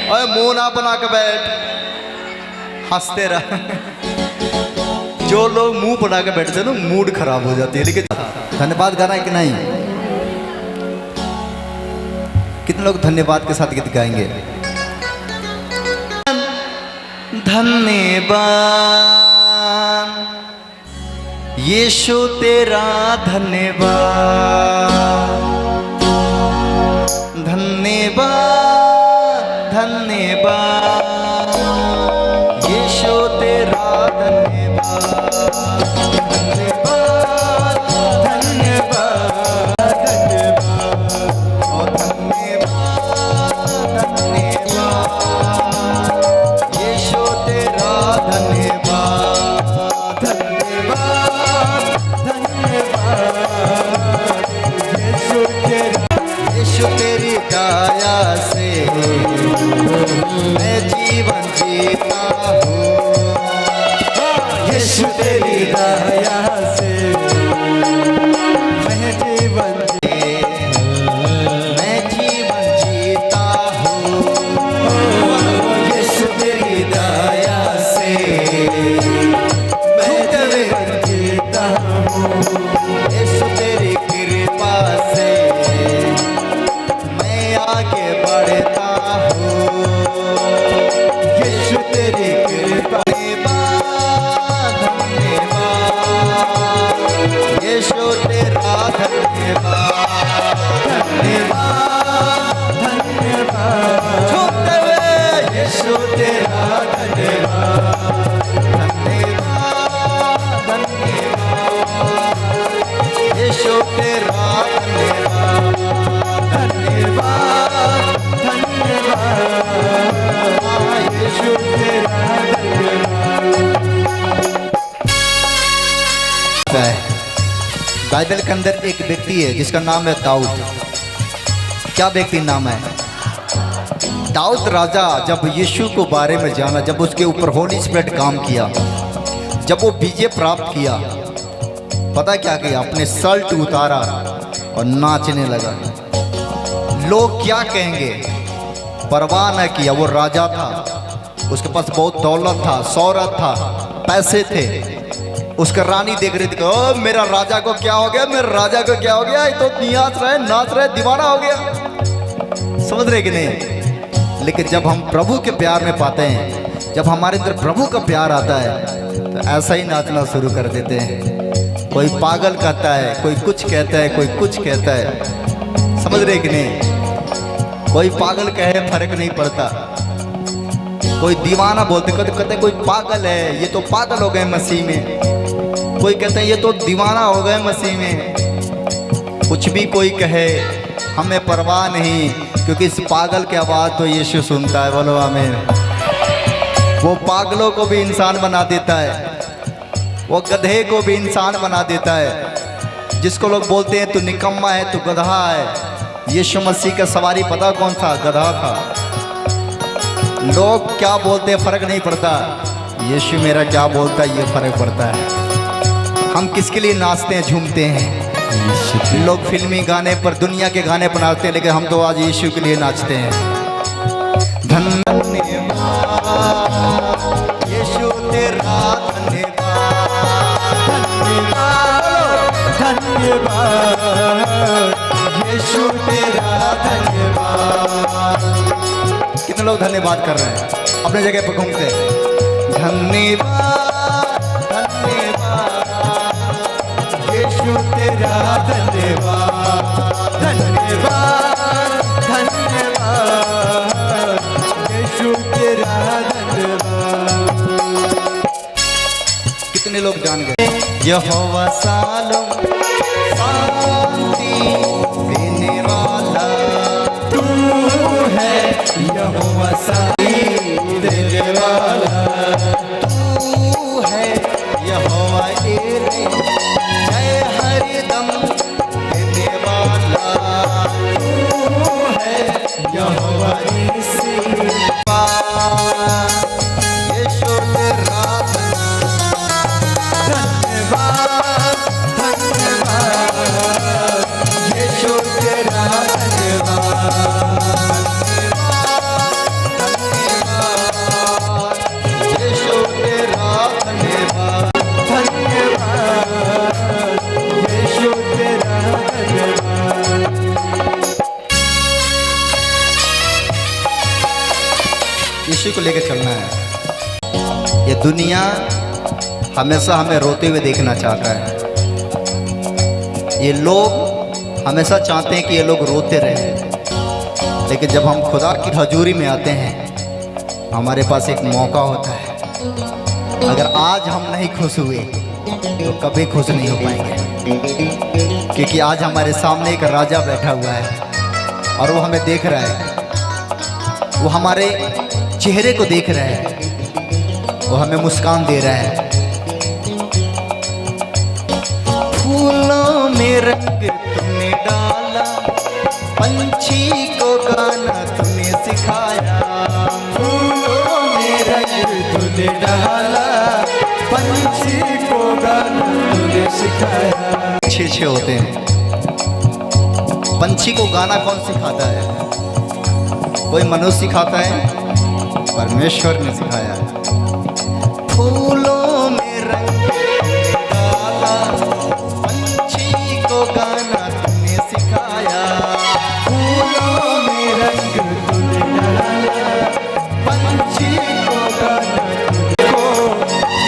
ओए मुंह ना बना के बैठ, हंसते रह। जो लोग मुंह बना के बैठते हैं ना, मूड खराब हो जाती है। लेकिन धन्यवाद गाना है कि नहीं? कितने लोग धन्यवाद के साथ गीत गाएंगे? धन्यवाद यीशु तेरा धन्यवाद, धन्यवाद धन्यवाद यीशु तेरा धन्यवाद, धन्यवाद धन्यवाद धन्यवाद ओ धन्यवाद धन्यवाद यीशु तेरा धन्यवाद, धन्यवाद धन्यवाद यीशु तेरी दया से मैं जीवन जीता हूँ। यीशु तेरी दया से मैं जीवन जीता हूँ। यीशु तेरी दया से मैं जीवन जीता हूँ। यीशु तेरी कृपा से मैं आगे बढ़ता हूँ। यीशु तेरी कृपा, धन्यवाद यीशु तेरा धन्यवाद, धन्यवाद धन्यवाद झूठे हुए यीशु तेरा धन्यवाद, धन्यवाद धन्यवाद यीशु तेरा धन्यवाद, धन्यवाद धन्यवाद यीशु तेरा धन्यवाद। बाइबल के अंदर एक व्यक्ति है जिसका नाम है दाऊद। क्या व्यक्ति नाम है? दाऊद राजा जब यीशु को बारे में जाना, जब उसके ऊपर होली स्पिरिट काम किया, जब वो विजय प्राप्त किया, पता क्या किया, अपने शर्ट उतारा और नाचने लगा। लोग क्या कहेंगे परवाह न किया। वो राजा था, उसके पास बहुत दौलत था, शौहरत था, पैसे थे। उसका रानी देख रही थी, ओ मेरा राजा को क्या हो गया, मेरे राजा को क्या हो गया, ये तो नाच रहे दीवाना हो गया। समझ रहे कि नहीं? लेकिन जब हम प्रभु के प्यार में पाते हैं, जब हमारे अंदर प्रभु का प्यार आता है, तो ऐसा ही नाचना शुरू कर देते हैं। कोई पागल कहता है, कोई कुछ कहता है, कोई कुछ कहता है। समझ रहे कि नहीं? कोई पागल कहे फर्क नहीं पड़ता, कोई दीवाना बोलते कहते कोई पागल है, ये तो पागल हो गए मसीह में। कोई कहते हैं ये तो दीवाना हो गए मसीह में। कुछ भी कोई कहे, हमें परवाह नहीं, क्योंकि इस पागल की आवाज़ तो यीशु सुनता है। बोलो आमीन। वो पागलों को भी इंसान बना देता है, वो गधे को भी इंसान बना देता है। जिसको लोग बोलते हैं तू निकम्मा है, तू गधा है, यीशु मसीह का सवारी पता कौन था? गधा था। लोग क्या बोलते हैं फर्क नहीं पड़ता, यीशु मेरा क्या बोलता है ये फर्क पड़ता है। हम किसके लिए नाचते हैं, झूमते हैं? लोग फिल्मी गाने पर, दुनिया के गाने पर नाचते हैं, लेकिन हम तो आज यीशु के लिए नाचते हैं। धन्यवाद यीशु तेरा, धन्यवाद यीशु तेरा, धन्यवाद। कितने लोग धन्यवाद कर रहे हैं अपने जगह पर घूमते? धन्यवाद धन्यवाद यीशु तेरा, धन्यवाद धन्यवाद धन्यवाद यीशु तेरा, धन्यवाद। कितने लोग जान गए? यहोवा शालोम, शांति देने वाला तू है। यहोवा शांति देने वाला तू है। यहोवा एरे, जय हरदम देने वाला तू है। यहोवा ईसी यीशु तेरा, धन्यवाद धन्यवाद यीशु तेरा, धन्यवाद यीशु तेरा, धन्यवाद धन्यवाद यीशु तेरा, धन्यवाद। यीशु को लेकर चलना है। ये दुनिया हमेशा हमें रोते हुए देखना चाहता है। ये लोग हमेशा चाहते हैं कि ये लोग रोते रहें, लेकिन जब हम खुदा की हजूरी में आते हैं, हमारे पास एक मौका होता है। अगर आज हम नहीं खुश हुए तो कभी खुश नहीं हो पाएंगे, क्योंकि आज हमारे सामने एक राजा बैठा हुआ है और वो हमें देख रहा है। वो हमारे चेहरे को देख रहा है, वो हमें मुस्कान दे रहा है। फूलों में रंग तुमने डाला, पंछी को गाना तुमने सिखाया। फूलों में रंग तुमने डाला, पंछी को गाना तुमने सिखाया। अच्छे होते हैं। पंछी को गाना कौन सिखाता है? कोई मनुष्य सिखाता है? परमेश्वर ने सिखाया। फूलों में रंग डाला, पंछी को गाना तुमने सिखाया। फूलों में रंग तुमने डाला, पंछी को गाना तुमको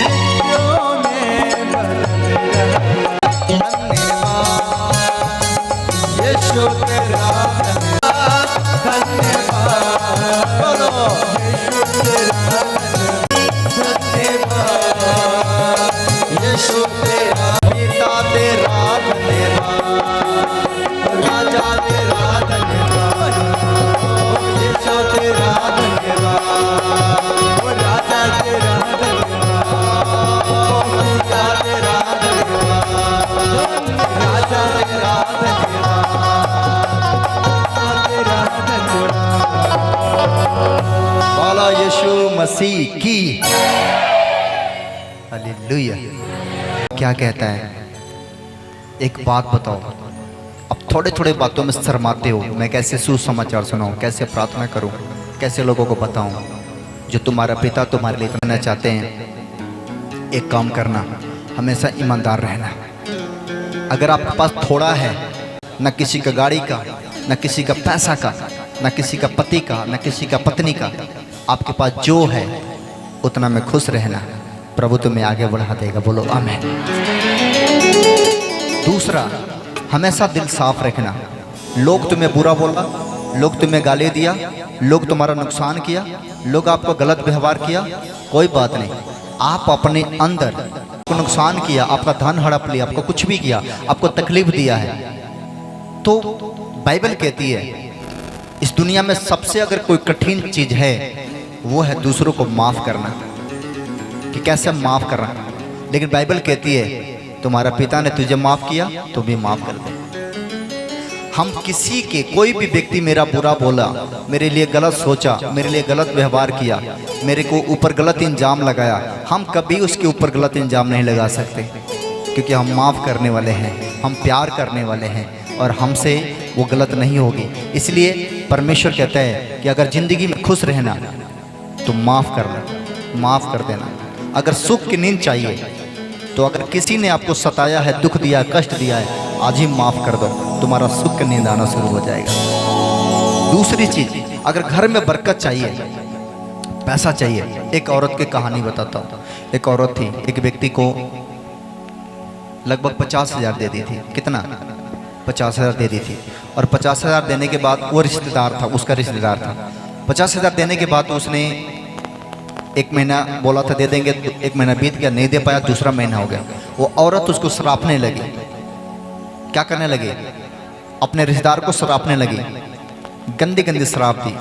नृत्यों में बदल डाला। धन्यवाद यीशु तेरा, धन्यवाद बोलो यीशु तेरा, यीशु तेरा, पिता तेरा, धन्यवाद राजा तेरा, धन्यवाद यीशु तेरा, धन्यवाद राजा तेरा, धन्यवाद पिता तेरा, धन्यवाद राजा तेरा, धन्यवाद। बोलो यीशु मसीह की हालेलुया। क्या कहता है? एक बात बताओ, अब थोड़े थोड़े बातों में शर्माते हो। मैं कैसे सुसमाचार सुनाऊं, कैसे प्रार्थना करूं, कैसे लोगों को बताऊं? जो तुम्हारा पिता तुम्हारे लिए करना चाहते हैं, एक काम करना, हमेशा ईमानदार रहना। अगर आपके पास थोड़ा है, न किसी का गाड़ी का, न किसी का पैसा का, न किसी का पति का, न किसी का पत्नी का, आपके पास जो है उतना में खुश रहना, प्रभु तुम्हें आगे बढ़ा देगा। बोलो आमीन। दूसरा, हमेशा दिल साफ रखना। लोग तुम्हें बुरा बोला, लोग तुम्हें गाली दिया, लोग तुम्हारा नुकसान किया, लोग आपको गलत व्यवहार किया, कोई बात नहीं। आप अपने अंदर को नुकसान किया, आपका धन हड़प लिया, आपको कुछ भी किया, आपको तकलीफ दिया है, तो बाइबल कहती है इस दुनिया में सबसे अगर कोई कठिन चीज है वो है दूसरों को माफ करना, कि कैसे माफ करना। लेकिन बाइबल कहती है तुम्हारा पिता ने तुझे माफ किया तो भी माफ कर दे। हम किसी के, कोई भी व्यक्ति मेरा बुरा बोला, मेरे लिए गलत सोचा, मेरे लिए गलत व्यवहार किया, मेरे को ऊपर गलत इंजाम लगाया, हम कभी उसके ऊपर गलत इंजाम नहीं लगा सकते, क्योंकि हम माफ़ करने वाले हैं, हम प्यार करने वाले हैं और हमसे वो गलत नहीं होगी। इसलिए परमेश्वर कहता है कि अगर ज़िंदगी में खुश रहना तो माफ़ करना, माफ़ कर देना। अगर सुख की नींद चाहिए तो अगर किसी ने आपको सताया है, दुख दिया, कष्ट दिया है, आज ही माफ़ कर दो, तुम्हारा सुख की नींद आना शुरू हो जाएगा। दूसरी चीज़, अगर घर में बरकत चाहिए, पैसा चाहिए, एक औरत की कहानी बताता हूँ। एक औरत थी, एक व्यक्ति को लगभग 50,000 दे दी थी। कितना? 50,000 दे दी थी। और 50,000 देने के बाद वो रिश्तेदार था, उसका रिश्तेदार था। 50,000 देने के बाद उसने एक महीना बोला था दे देंगे, एक महीना बीत गया, नहीं दे पाया, दूसरा महीना हो गया। वो औरत उसको सरापने लगी। क्या करने लगी? अपने रिश्तेदार को सरापने लगी, गंदी गंदी शराब दी,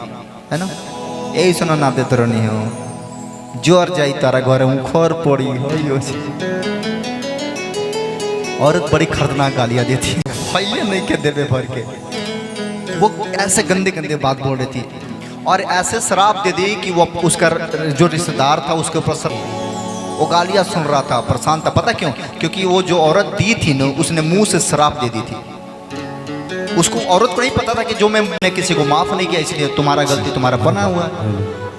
है ना। यही सुना ना देते रहो नहीं हो, जोर जाई तारा घर खोर पड़ी हो। औरत बड़ी खतरनाक गालियाँ देती, पहले नहीं के देवे भर के। वो ऐसे गंदे गंदे बात बोल रही थी और ऐसे शराब दे दी कि वो उसका जो रिश्तेदार था उसके ऊपर वो गालियाँ सुन रहा था, परेशान था। पता क्यों? क्योंकि वो जो औरत दी थी ना, उसने मुंह से शराब दे दी थी। उसको, औरत को नहीं पता था कि जो मैंने किसी को माफ़ नहीं किया, इसलिए तुम्हारा गलती तुम्हारा बना हुआ है।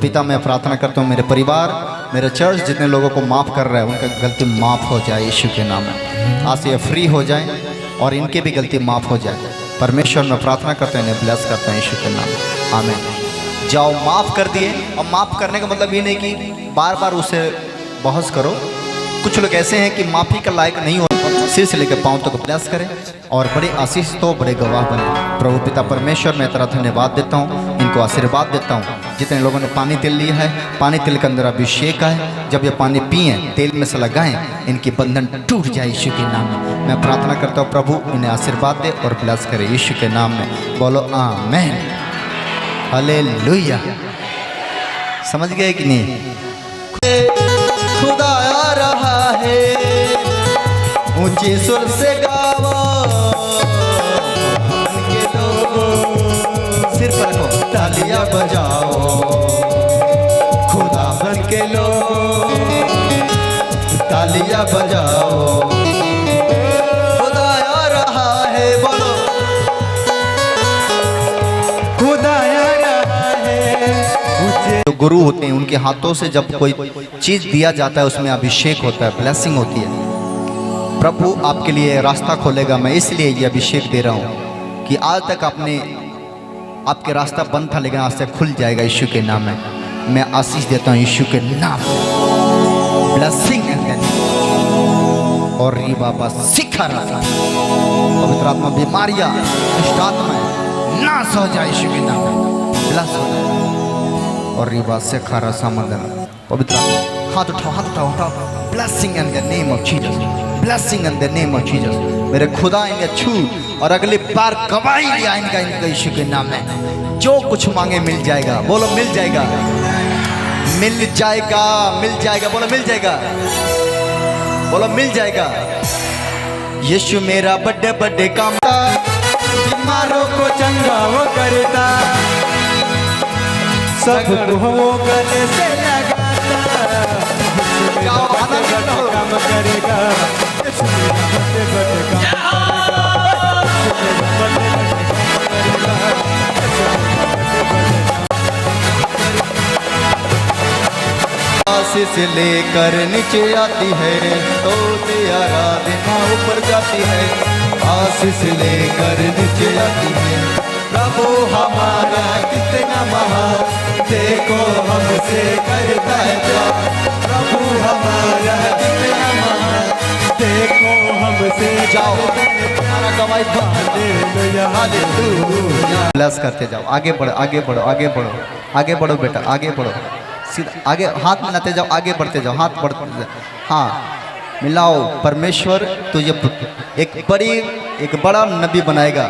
पिता, मैं प्रार्थना करता हूँ मेरे परिवार, मेरे चर्च जितने लोगों को माफ़ कर रहा है उनका गलती माफ़ हो जाए यीशु के नाम में। आज से ये फ्री हो जाए और इनके भी गलती माफ़ हो जाए। परमेश्वर में प्रार्थना करते हैं, ब्लेस करते हैं यीशु के नाम में, आमीन। जाओ, माफ़ कर दिए। और माफ़ करने का मतलब ये नहीं कि बार बार उसे बहस करो। कुछ लोग ऐसे हैं कि माफ़ी का लायक नहीं हो, सिर से लेकर पाँव तक ब्लेस करें और बड़े आशीष तो बड़े गवाह बने। प्रभु पिता परमेश्वर, मैं तेरा धन्यवाद देता हूँ, इनको आशीर्वाद देता हूँ। जितने लोगों ने पानी तेल लिया है, पानी तेल के अंदर अभिषेक है, जब ये पानी पिए, तेल में से लगाएं, इनकी बंधन टूट जाए यीशु के नाम में। मैं प्रार्थना करता हूँ प्रभु इन्हें आशीर्वाद दे और ब्लेस करे यीशु के नाम में। बोलो आमीन, हालेलुया। समझ गए कि नहीं? खुदा आ रहा है, ऊंचे सुर से गाओ, के लोगों सिर पर रखो, तालियां बजाओ, खुदा बन के लोग तालियां बजाओ। खुदा आ रहा है, बोलो खुदा आ रहा है। जो गुरु होते हैं उनके हाथों से जब कोई चीज दिया जाता है उसमें अभिषेक होता है, ब्लेसिंग होती है। प्रभु आपके लिए रास्ता खोलेगा। मैं इसलिए ये अभिषेक दे रहा हूँ कि आज तक आपके रास्ता बंद था, लेकिन आज से खुल जाएगा यीशु के नाम में। मैं आशीष देता हूँ यीशु के नाम में, ब्लेसिंग और री बाबा सिखा रहा था। पवित्र आत्मा, बीमारियाँ, दुष्ट आत्माएं नाश हो जाए यीशु के नाम में, ब्लेस हो जाए। और री बाबा से खारा सामंदन, पवित्र हाथ उठाओ, हाथ उठाओ, उठाओ। Blessing in the name of Jesus, blessing in the name of Jesus. मेरे खुदा इन्हें छू और अगली बार गवाही लिया इनका यीशु के नाम में। जो कुछ मांगे मिल जाएगा। बोलो मिल जाएगा, मिल जाएगा, मिल जाएगा। बोलो मिल जाएगा, बोलो मिल जाएगा। यीशु मेरा बड़े बड़े काम, बीमारों को चंगा वो करता, सबको वो गले से लगाता, काम करेगा, बड़े बड़े काम आशीष लेकर नीचे आती है तो आराधना ऊपर जाती है। आशीष लेकर नीचे आती है। प्रभु हमारा कितना महान, देखो हमसे करता है प्यार। प्रभु हमारा कितना महान, देखो हमसे जाओ हमारा गवाही हालेलुया। ब्लेस करते जाओ, आगे बढ़ो आगे बढ़ो आगे बढ़ो आगे बढ़ो बेटा, आगे बढ़ो, सीधा आगे हाथ मिलाते जाओ, आगे बढ़ते जाओ, हाथ बढ़ते जाओ। हाँ मिलाओ। परमेश्वर तुझे एक बड़ा नबी बनाएगा।